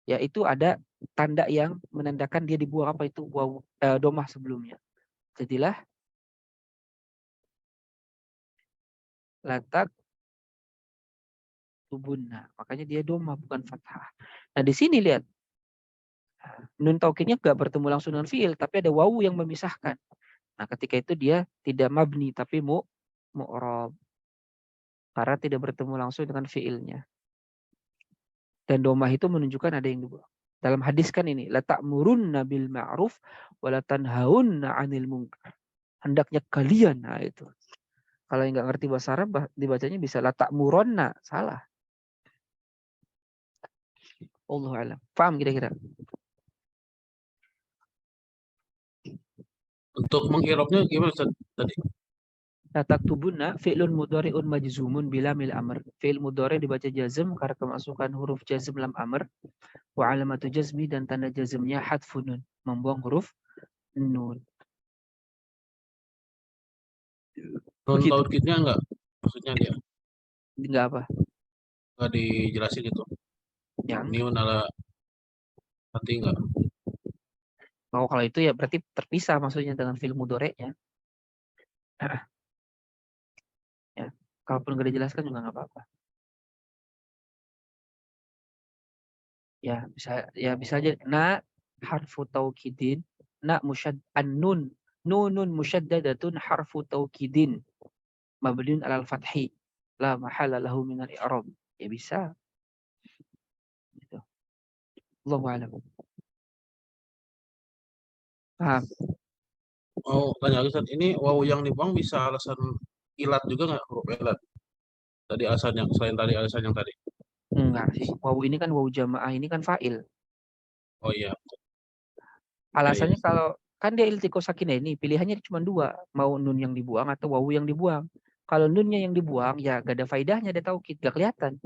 ya itu ada tanda yang menandakan dia dibuang apa itu wawu domah sebelumnya. Jadilah latak tubunna. Makanya dia domah bukan fathah. Nah di sini lihat. Nun taukidnya nggak bertemu langsung dengan fiil, tapi ada wawu yang memisahkan. Nah ketika itu dia tidak mabni, tapi mu'rab. Karena tidak bertemu langsung dengan fiilnya. Dan domah itu menunjukkan ada yang dibuang. Dalam hadis kan ini, la ta'murunna bil ma'ruf wa la tanhaunna 'anil munkar. Hendaknya kalian, nah itu. Kalau yang nggak ngerti bahasa Arab dibacanya bisa la ta'murunna, salah. Allahu a'lam. Paham kira-kira? Untuk mengirobnya gimana Ustaz tadi? La taktubunna fi'lun mudhari'un majzumun bila mil amr. Fi'il mudhari' dibaca jazm karena kemasukan huruf jazm lam amr. Wa alamatu jazmi, dan tanda jazmnya hadfun nun, membuang huruf nun. Non Begitu. taukidnya enggak? Maksudnya dia? Enggak apa? Nggak dijelasin itu. Yang Mabniun ala nanti enggak. kalau itu ya berarti terpisah maksudnya dengan fi'il mudhari'nya. Ya. Kalaupun nggak dijelaskan juga nggak apa-apa. Ya bisa aja harfu taukidin, nunun musyaddadatun harfu taukidin mabniun alal fathi la mahala lahu minal i'rab. Ya bisa. Gitu. Allahu a'lam. Paham? Mau tanya lagi Ustaz, ini wawu yang dibuang bisa alasan ilat juga nggak, huruf ilat? Tadi alasan yang selain tadi alasan yang tadi. Enggak sih. Wawu ini kan wawu jamaah, ini kan fa'il. Oh iya. Alasannya kalau kan dia iltiqo sakinah ini pilihannya cuma dua, mau nun yang dibuang atau wawu yang dibuang. Kalau nunnya yang dibuang ya gak ada faidahnya, ada taukid, gak kelihatan.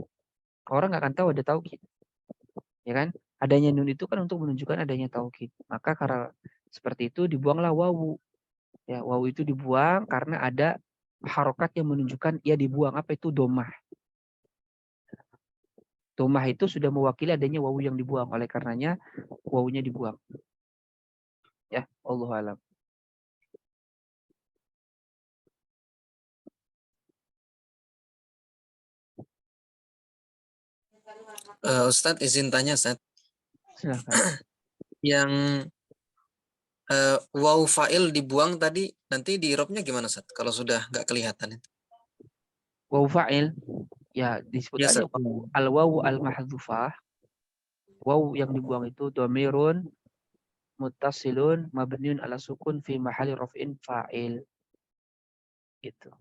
Orang gak akan tahu ada taukid. Ya kan? Adanya nun itu kan untuk menunjukkan adanya taukid. Maka karena seperti itu dibuanglah wawu. Ya, wawu itu dibuang karena ada harokat yang menunjukkan ia dibuang. Apa itu? Domah. Domah itu sudah mewakili adanya wawu yang dibuang. Oleh karenanya wawunya dibuang. Ya, Allahu a'lam. Ustadz izin tanya Ustadz, Silakan. yang waw fa'il dibuang tadi nanti di i'rabnya gimana Ustadz kalau sudah nggak kelihatan itu? Wawu fa'il ya disebut Ya, aja Ustadz. al-wawu al-mahdzufah. Wawu yang dibuang itu dhamirun muttasilun mabniun ala sukun fi mahali raf'in fa'il. Gitu.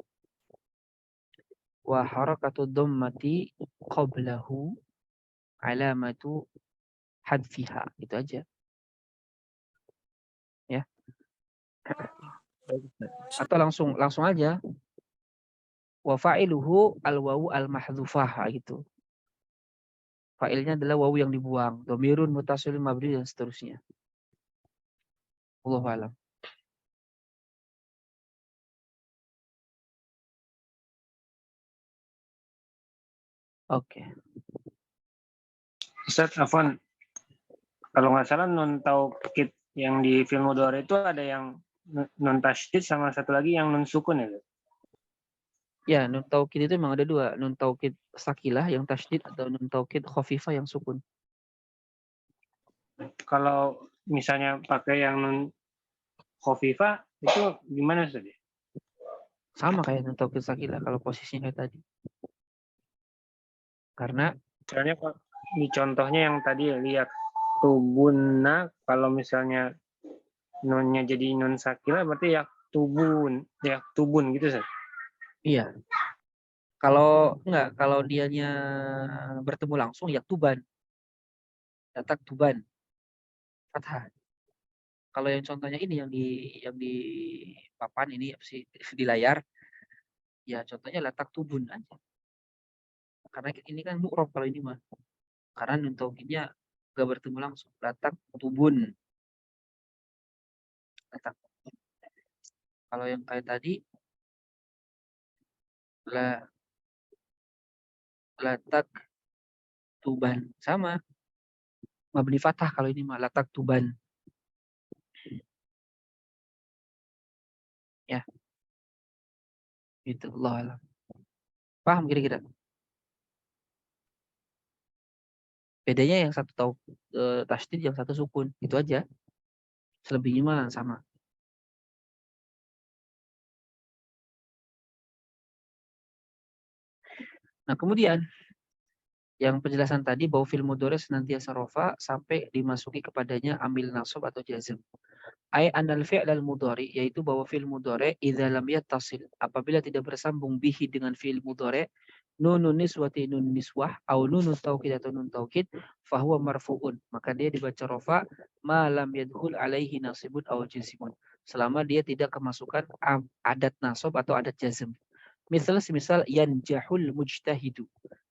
Wa harakatu dhammati qablahu alamatu hadfiha. Itu aja. Ya. Atau langsung aja. Wa fa'iluhu al-wawu al-mahdzufah gitu. Fa'ilnya adalah wawu yang dibuang. Dhamirun muttasilun mabni dan seterusnya. Allahu a'lam. Oke. Ustaz, Afwan, kalau nggak salah nun taukid yang di fi'il mudhari itu ada yang nun tasydid sama satu lagi yang nun sukun ya. Ya, nun taukid itu memang ada dua. Nun taukid sakilah yang tasydid atau nun taukid khafifah yang sukun. Kalau misalnya pakai yang nun khafifah itu gimana Ustaz? Sama kayak nun taukid sakilah kalau posisinya kayak tadi. Karena Soalnya di contohnya yang tadi lihat tubunna, kalau misalnya nunnya jadi nun sakilah berarti ya tubun gitu Ustaz. iya. Kalau dianya bertemu langsung ya tuban. Datak tuban. Fathah. Kalau yang contohnya ini yang di papan ini apa sih di layar, ya contohnya latak tubun aja. Karena ini kan mu'rab kalau ini mah. Karena nun taukidnya gak bertemu langsung. Latak tubun. Latak. Kalau yang kayak tadi latak tuban sama. Mabni fathah kalau ini mah latak tuban. Ya. Gitu Allah alam. Paham kira-kira? Bedanya yang satu tahu tasydid, yang satu sukun. Itu aja. Selebihnya mah sama. Nah, kemudian yang penjelasan tadi bahwa fi'il mudhari senantiasa rafa sampai dimasuki kepadanya amil nasab atau jazm. Ai anal fi'l al-mudhari, yaitu bahwa fi'il mudhari idza lam yattasil, apabila tidak bersambung bihi dengan fi'il mudhari, nunun niswati nun niswah au nunun taukid atau nun taukid, fahuwa marfu'un, maka dia dibaca rafa ma lam yadkhul alaihi nasibun au jazmun, selama dia tidak kemasukan adat nasab atau adat jazm. Semisal yanjahul mujtahidu.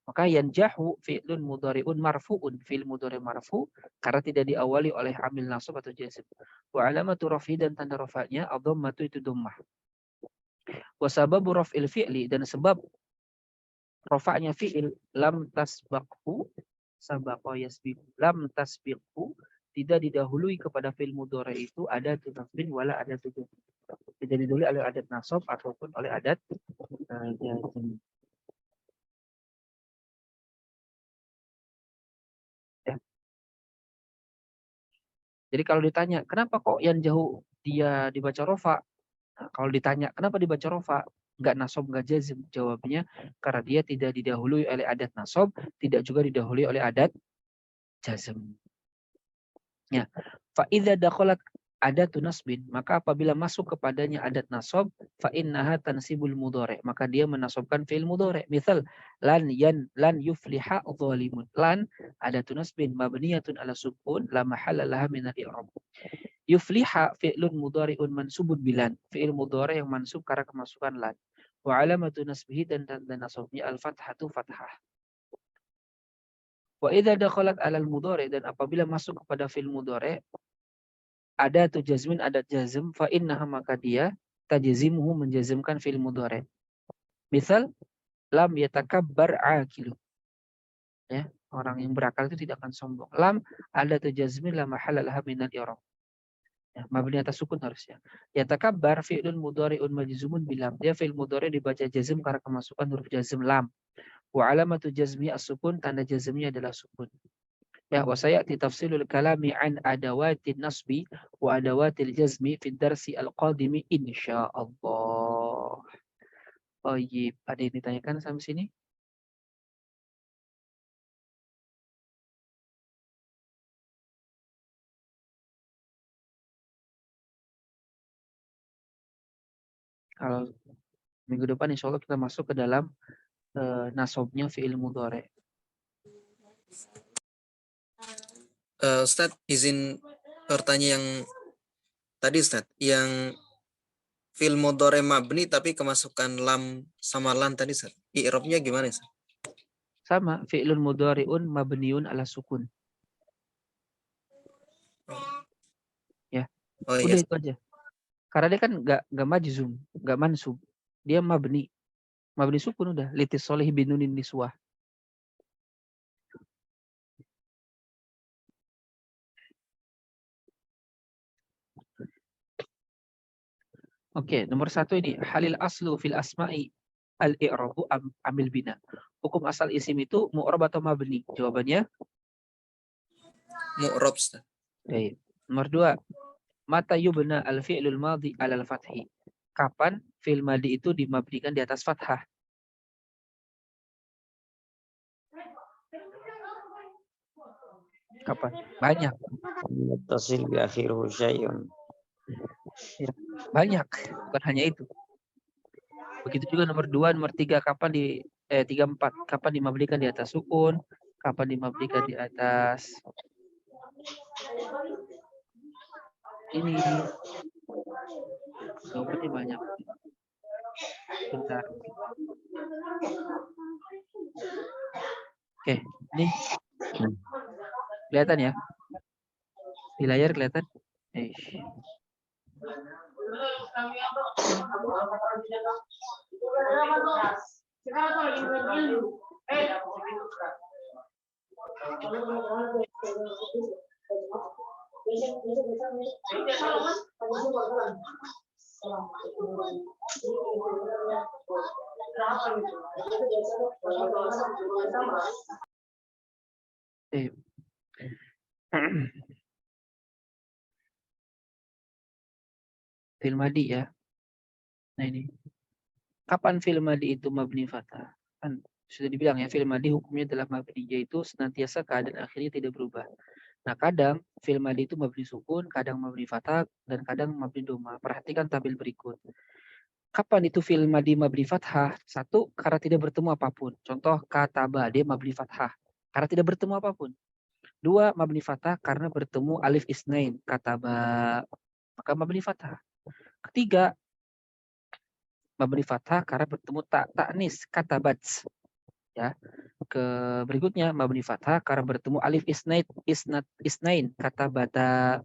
Maka yanjahu fi'lun mudhari'un marfu'un, fi'il mudhari' marfu karena tidak diawali oleh amil nasab atau jazm. Wa alamatu raf'i, dan tanda rafa'nya ad-dhammatu itu dhammah. Wa sababu raf'il fi'li, dan sebab rofa'nya fi'il, lam tasbaqhu, sabaqa yasbiqu, lam tasbiqhu, tidak didahului kepada fi'il mudhari itu ada nasbin wala ada jazm. Tidak didahului oleh adat nasab ataupun oleh adat jazm. Ya. Jadi kalau ditanya, kenapa kok yang jauh dia dibaca rofa? Nah, kalau ditanya, kenapa dibaca rofa? Nggak nasab, nggak jazm. Jawabnya, karena dia tidak didahului oleh adat nasab, tidak juga didahului oleh adat jazm. Ya, fa idza dakhalat adatun nasbin, maka apabila masuk kepadanya adat nasab, fa innaha tansibul mudhari, maka dia menasabkan fi'il mudhari. Misal lan yufliha zalimun. Lan adatun nasbin mabniyatun ala sukun la mahalla laha min al-i'rab. Yufliha fi'lun mudhari'un mansubun bilan, fi'il mudhari yang mansub karena kemasukan lan. Wa alamatu nasbihi, dan nasabnya al-fathatu fathah. Wa idza dakhalat alal mudhari, dan apabila masuk kepada fi'il mudhari ada tu jazmin, adat jazm, fa innaha, maka dia tajzimuhu, menjazmkan fi'il mudhari. Misal lam yatakabbar aqilu. Ya, orang yang berakal itu tidak akan sombong. Lam ada tu jazmin la mahalla laha min al-i'rab. Ya, mabni atas sukun harusnya. Yatakabbar fi'lun mudhari'un majzumun bilam. Dia fi'il mudhari dibaca jazm karena kemasukan huruf jazm lam. Wa alamatu jazmi as-sukun, tanda jazmnya adalah sukun. Ya, wa sayati tafsilul kalami an adawatin nasbi wa adawatil jazmi fi darsi al-qadimi insyaallah. Oh iya, ada yang ditanyakan sampai sini? Kalau minggu depan insya Allah kita masuk ke dalam nasabnya fi'il mudhari. Ustadz, izin bertanya yang tadi Ustadz, yang fi'il mudhari mabni tapi kemasukan lam sama lan tadi Ustadz. I'rabnya gimana Ustadz? Sama, fi'lun mudhari'un mabniun ala sukun. Ya. Oh Udah iya. itu aja. Karena dia kan nggak majzum, nggak mansub. Dia mabni. Mabni sukun udah. Litis solih binunin niswah. Oke, nomor 1 ini. Halil aslu fil asma'i al-i'rabu amil bina. Hukum asal isim itu mu'rab atau mabni? Jawabannya? Mu'rab Ustadz. Baik. Nomor 2. Mata yubna al-fi'lul madhi alal fathi. Kapan fi'il madhi itu dimabnikan di atas fathah? Kapan? Banyak. Muttasil bi akhiruhu syai'un. Ya, banyak, bukan hanya itu. Begitu juga nomor 2, nomor 3, kapan 3, 4, kapan dimabnikan di atas sukun, kapan dimabnikan di atas ini. Jawabannya banyak. Bentar. Oke, ini kelihatan ya? Di layar kelihatan? Fi'il madhi ya. Nah ini. Kapan fi'il madhi itu mabni fathah? Kan sudah dibilang ya, fi'il madhi hukumnya adalah mabni, yaitu senantiasa keadaan akhirnya tidak berubah. Nah, kadang fi'il madhi itu mabni sukun, kadang mabni fathah, dan kadang mabni dhamma. Perhatikan tabel berikut. Kapan itu fi'il madhi mabni fathah? 1, karena tidak bertemu apapun. Contoh kataba, dia mabni fathah karena tidak bertemu apapun. 2, mabni fathah karena bertemu alif isnain, kataba, maka mabni fathah. Ketiga, mabni fathah karena bertemu ta'nis, katabat. Ya. Berikutnya mabni fathah karena bertemu alif isnain, katabata.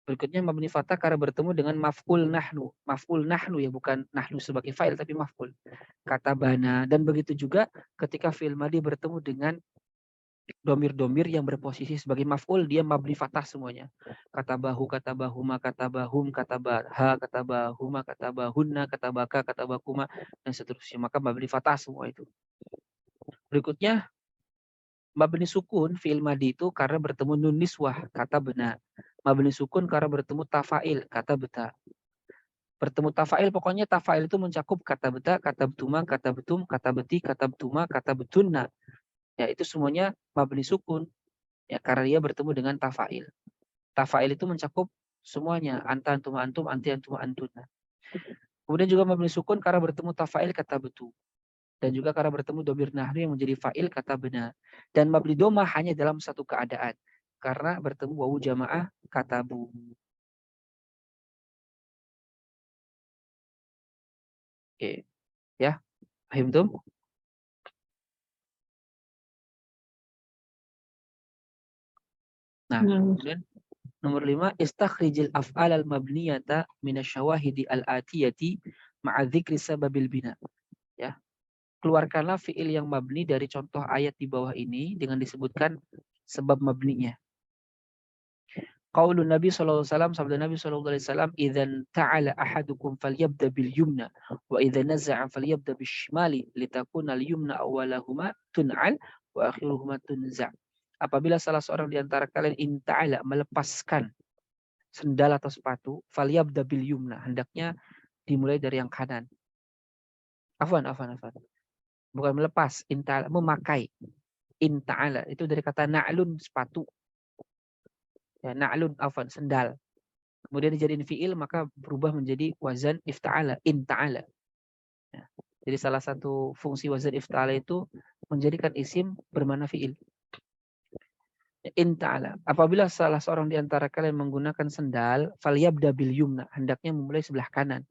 Berikutnya mabni fathah karena bertemu dengan maf'ul nahnu. Maf'ul nahnu ya, bukan nahnu sebagai fa'il tapi maf'ul. Kata bana. Dan begitu juga ketika fi'il madi bertemu dengan domir-domir yang berposisi sebagai maf'ul, dia mabni fathah semuanya. Kata bahu, kata bahuma, kata bahum, kata baha, kata bahuma, kata bahunna, kata baka, kata bakuma, dan seterusnya. Maka mabni fathah semua itu. Berikutnya mabni sukun fi'il madi itu karena bertemu nun niswah, kata benar. Mabni sukun karena bertemu tafail, kata beta. Bertemu tafail, pokoknya tafail itu mencakup kata beta, kata betuma, kata betum, kata beti, kata betuma, kata betunna. Ya, itu semuanya mabni sukun. Ya, karena dia bertemu dengan tafail. Tafail itu mencakup semuanya. Anta, antum, antum, anti, antum, antuna. Kemudian juga mabni sukun karena bertemu tafail, kata betu. Dan juga karena bertemu domir nahnu yang menjadi fa'il, kata benar. Dan mabni doma hanya dalam satu keadaan. Karena bertemu wawu jamaah, kata bu. Oke. Ya, paham tuh? Nah, kemudian nomor 5, istakhrijil af'al al-mabniyata minasyawahidi al-atiyati ma'a dzikri sababil bina. Ya. Keluarkanlah fi'il yang mabni dari contoh ayat di bawah ini dengan disebutkan sebab mabninya. Qaulun Nabi sallallahu alaihi wasallam, sabda Nabi sallallahu alaihi wasallam, "Idzan ta'ala ahadukum falyabda bil yumna wa idza naza'a falyabda bis shimali litakuna al yumna awwalahuma tun'al wa akhiruhuma tunza'." Apabila salah seorang di antara kalian inta'ala melepaskan sendal atau sepatu, falyabda bil yumna, hendaknya dimulai dari yang kanan. Afwan. Bukan melepas, inta'ala memakai. Inta'ala itu dari kata na'lun, sepatu. Ya, na'lun afwan, sendal. Kemudian dijadiin fi'il maka berubah menjadi wazan ifta'ala, inta'ala. Ya. Jadi salah satu fungsi wazan ifta'ala itu menjadikan isim bermakna fi'il. Inta'ala. Apabila salah seorang di antara kalian menggunakan sendal, falyabda bil yumna, hendaknya memulai sebelah kanan.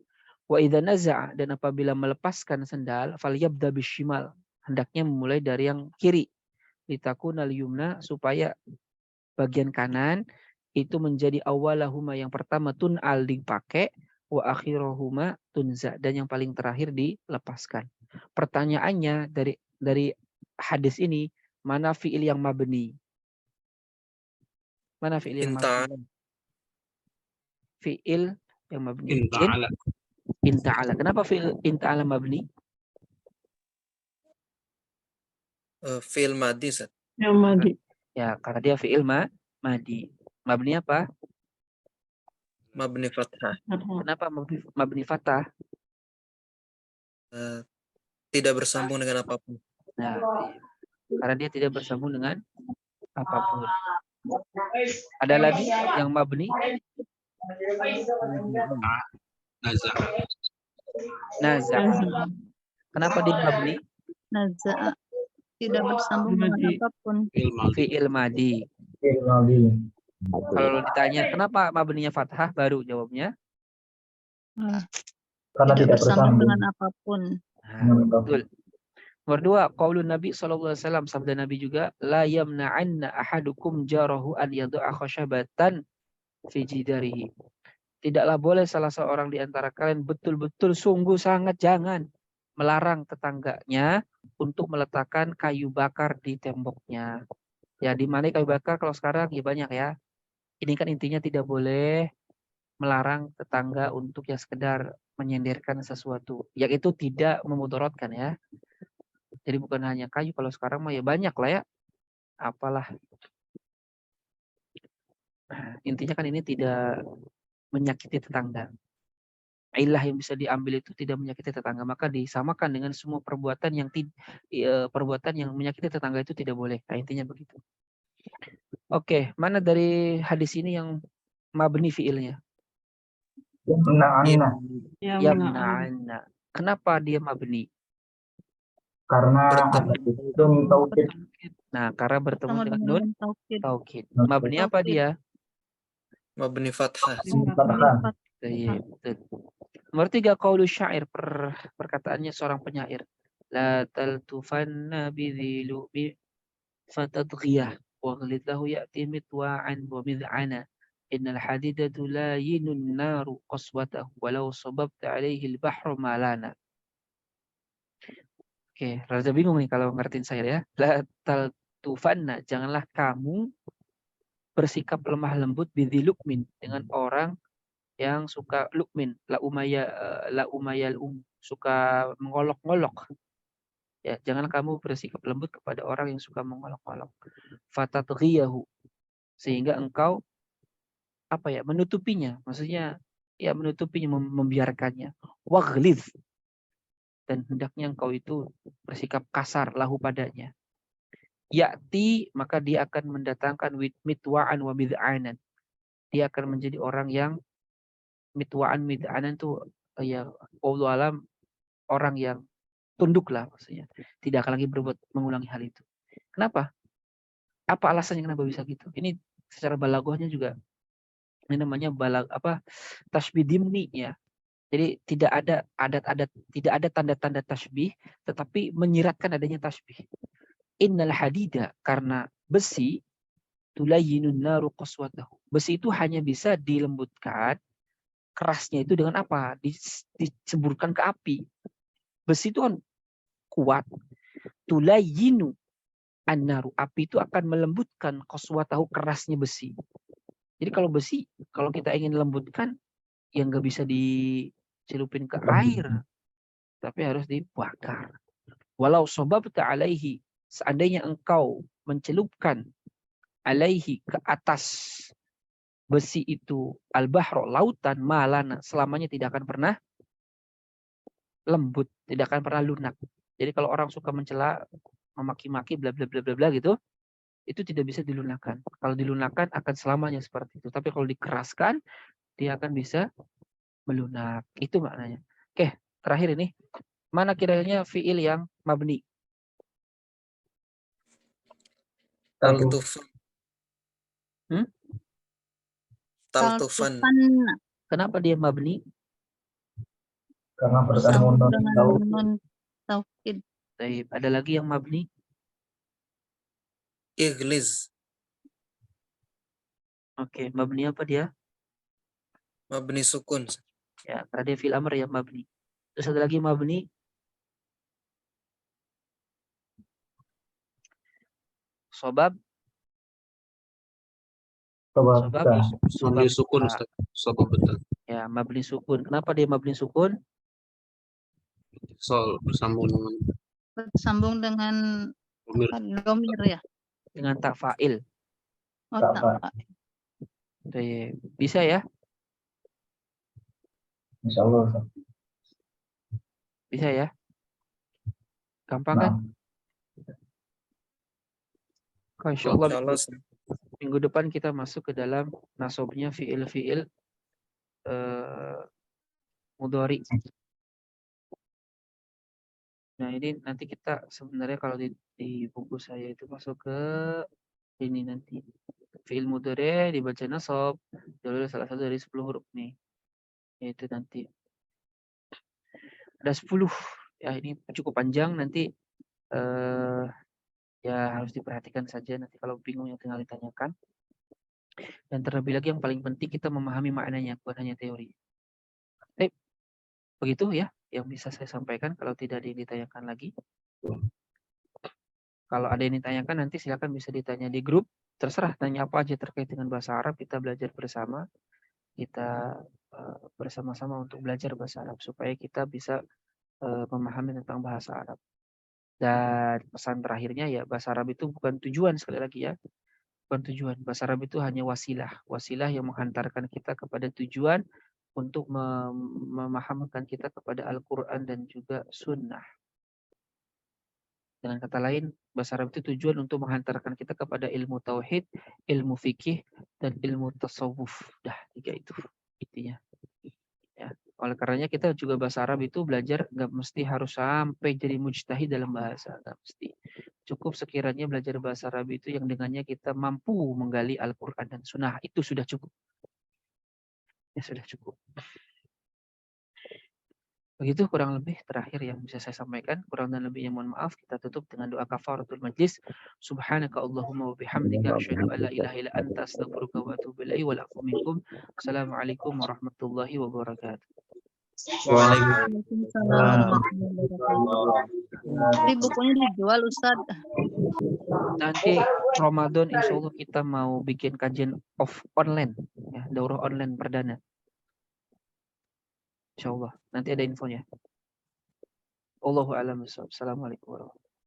Wa idza naza'a, dan apabila melepaskan sendal, falyabda bishimal, hendaknya memulai dari yang kiri. Litakunal yumna, supaya bagian kanan itu menjadi awalahuma, yang pertama tun'al dipakai, wa akhirohuma tunza, dan yang paling terakhir dilepaskan. Pertanyaannya dari hadis ini, mana fi'il yang mabni? Mana fi'il yang mabni? Fi'il yang mabni. Inta'ala. Kenapa fi'il inta'ala mabni? Fi'il madi, Ustaz. Yang madi. Ya, karena dia fi'il madi. Mabni apa? Mabni fathah. Kenapa mabni fathah? Tidak bersambung dengan apapun. Nah, karena dia tidak bersambung dengan apapun. Ada lagi yang mabni? Naza. Kenapa dia mabni? Naza. Tidak bersambung dengan apapun. Fi'il madi. Kalau ditanya kenapa mabninya fathah, baru jawabnya Karena tidak bersambung dengan apapun. Nah, betul. Nomor 2, qaulun Nabi sallallahu alaihi wasallam, sabda Nabi juga, la yamna'anna ahadukum jarahu an yad'a khashabatan fi jidarihi. Tidaklah boleh salah seorang di antara kalian, betul-betul sungguh sangat jangan melarang tetangganya untuk meletakkan kayu bakar di temboknya. Ya, di mana kayu bakar kalau sekarang ya banyak ya. Ini kan intinya tidak boleh melarang tetangga untuk ya sekedar menyenderkan sesuatu, yang itu tidak memudaratkan ya. Jadi bukan hanya kayu, kalau sekarang mah ya banyak lah ya. Apalah. Intinya kan ini tidak menyakiti tetangga. Ilah yang bisa diambil itu tidak menyakiti tetangga, maka disamakan dengan semua perbuatan yang menyakiti tetangga itu tidak boleh. Nah, intinya begitu. Oke, mana dari hadis ini yang mabni fiilnya? Yamna'anna. Kenapa dia mabni? Karena itu taukid. Nah, karena bertemu dengan nun taukid. Mabni apa dia? Mabni fathah. Nomor 3, qaulu syair, perkataannya seorang penyair. La taltufanna bidhilubi fatadghiyah wa ghlidlahu ya'ti mitwa'an wa mid'ana Innal hadidatu la yinun naru qaswatahu walau sababta alaihi al-bahru malana. Oke, rada bingung nih kalau ngertiin saya ya. La taltufanna, janganlah kamu bersikap lemah lembut bidilukmin dengan orang yang suka lukmin, la umayal suka mengolok-olok. Ya, jangan kamu bersikap lembut kepada orang yang suka mengolok-olok. Fatatghiyahu, sehingga engkau menutupinya, maksudnya ya menutupinya, membiarkannya. Waghlidh, dan hendaknya engkau itu bersikap kasar lahu padanya. Ya'ti, maka dia akan mendatangkan mitwa'an wa mid'anan. Dia akan menjadi orang yang mitwa'an mid'anan tuh ya wallahu alam, orang yang tunduk lah maksudnya. Tidak akan lagi mengulangi hal itu. Kenapa? Apa alasannya kenapa bisa gitu? Ini secara balaghahnya juga ini namanya tasbih dimni ya. Jadi tidak ada adat-adat, tidak ada tanda-tanda tasbih, tetapi menyiratkan adanya tasbih. Innal hadida, karena besi tulayyinun naru qaswatahu. Besi itu hanya bisa dilembutkan kerasnya itu dengan apa? Diceburkan ke api. Besi itu kan kuat. Tulayyinu an-naru, api itu akan melembutkan qaswatahu, kerasnya besi. Jadi kalau besi, kalau kita ingin lembutkan, ya nggak bisa dicelupin ke air, tapi harus dibakar. Walau sobabta alaihi, seandainya engkau mencelupkan alaihi, ke atas besi itu, al-bahro, lautan, malana, selamanya tidak akan pernah lembut, tidak akan pernah lunak. Jadi kalau orang suka mencela, memaki-maki, bla bla bla bla bla gitu, itu tidak bisa dilunakkan. Kalau dilunakkan akan selamanya seperti itu. Tapi kalau dikeraskan, dia akan bisa melunak. Itu maknanya. Oke, terakhir ini. Mana kiranya fiil yang mabni? Taltufan. Taltufan. Taltufanna, Kenapa dia mabni? Karena bertemu bersambung non dengan taukid. nun taukid. Baik, ada lagi yang mabni? Ighliz. Oke, mabni apa dia? Mabni sukun. Ya, karena dia fiil amr yang mabni. Terus ada lagi mabni? Sobab. Sebab Mabni sukun, Ustaz. Sabab betul. Ya, mabni sukun. Kenapa dia mabni sukun? Soal bersambung dengan Bersambung dengan domir. domir ya. Dengan tak fa'il. Oh, Tak tak, fa'il. Pak. Baik. Bisa ya? insya Allah. Bisa ya? Gampang kan? Nah, Insya Allah Insyaallah. minggu depan kita masuk ke dalam nasobnya fiil-fiil mudhari. Nah ini nanti kita sebenarnya kalau di buku saya itu masuk ke ini nanti. Fiil mudhari dibaca nasab. Jalur salah satu dari 10 huruf nih. Yaitu nanti. Ada 10. Ya ini cukup panjang nanti. Ya harus diperhatikan saja. Nanti kalau bingung ya tinggal ditanyakan. Dan terlebih lagi yang paling penting kita memahami maknanya. Bukan hanya teori. Begitu ya yang bisa saya sampaikan. Kalau tidak ada yang ditanyakan lagi. Kalau ada yang ditanyakan nanti silakan bisa ditanya di grup. Terserah tanya apa aja terkait dengan bahasa Arab. Kita belajar bersama. Kita bersama-sama untuk belajar bahasa Arab. Supaya kita bisa memahami tentang bahasa Arab. Dan pesan terakhirnya ya bahasa Arab itu bukan tujuan sekali lagi ya. Bukan tujuan. Bahasa Arab itu hanya wasilah. Wasilah yang menghantarkan kita kepada tujuan untuk memahamkan kita kepada Al-Quran dan juga Sunnah. Dengan kata lain, bahasa Arab itu tujuan untuk menghantarkan kita kepada ilmu tauhid, ilmu fikih, dan ilmu tasawuf. Dah, 3 itu intinya. Ya. Oleh karenanya kita juga bahasa Arab itu belajar nggak mesti harus sampai jadi mujtahid dalam bahasa, nggak mesti. Cukup sekiranya belajar bahasa Arab itu yang dengannya kita mampu menggali Al-Quran dan Sunnah, itu sudah cukup. Ya sudah cukup. Begitu kurang lebih terakhir yang bisa saya sampaikan. Kurang dan lebihnya mohon maaf. Kita tutup dengan doa kafaratul majlis. Subhanaka Allahumma wa bihamdika asyhadu an la ilaha illa anta astaghfiruka wa atubu ilaik wa lakum minkum. Assalamualaikum warahmatullahi wabarakatuh. Waalaikumsalam warahmatullahi wabarakatuh. Tapi bukunya dijual Ustaz. Nanti Ramadan insya Allah kita mau bikin kajian online, ya, daurah online perdana. Insya Allah nanti ada infonya. Allahu a'lam bishawab. Assalamualaikum warahmatullahi wabarakatuh.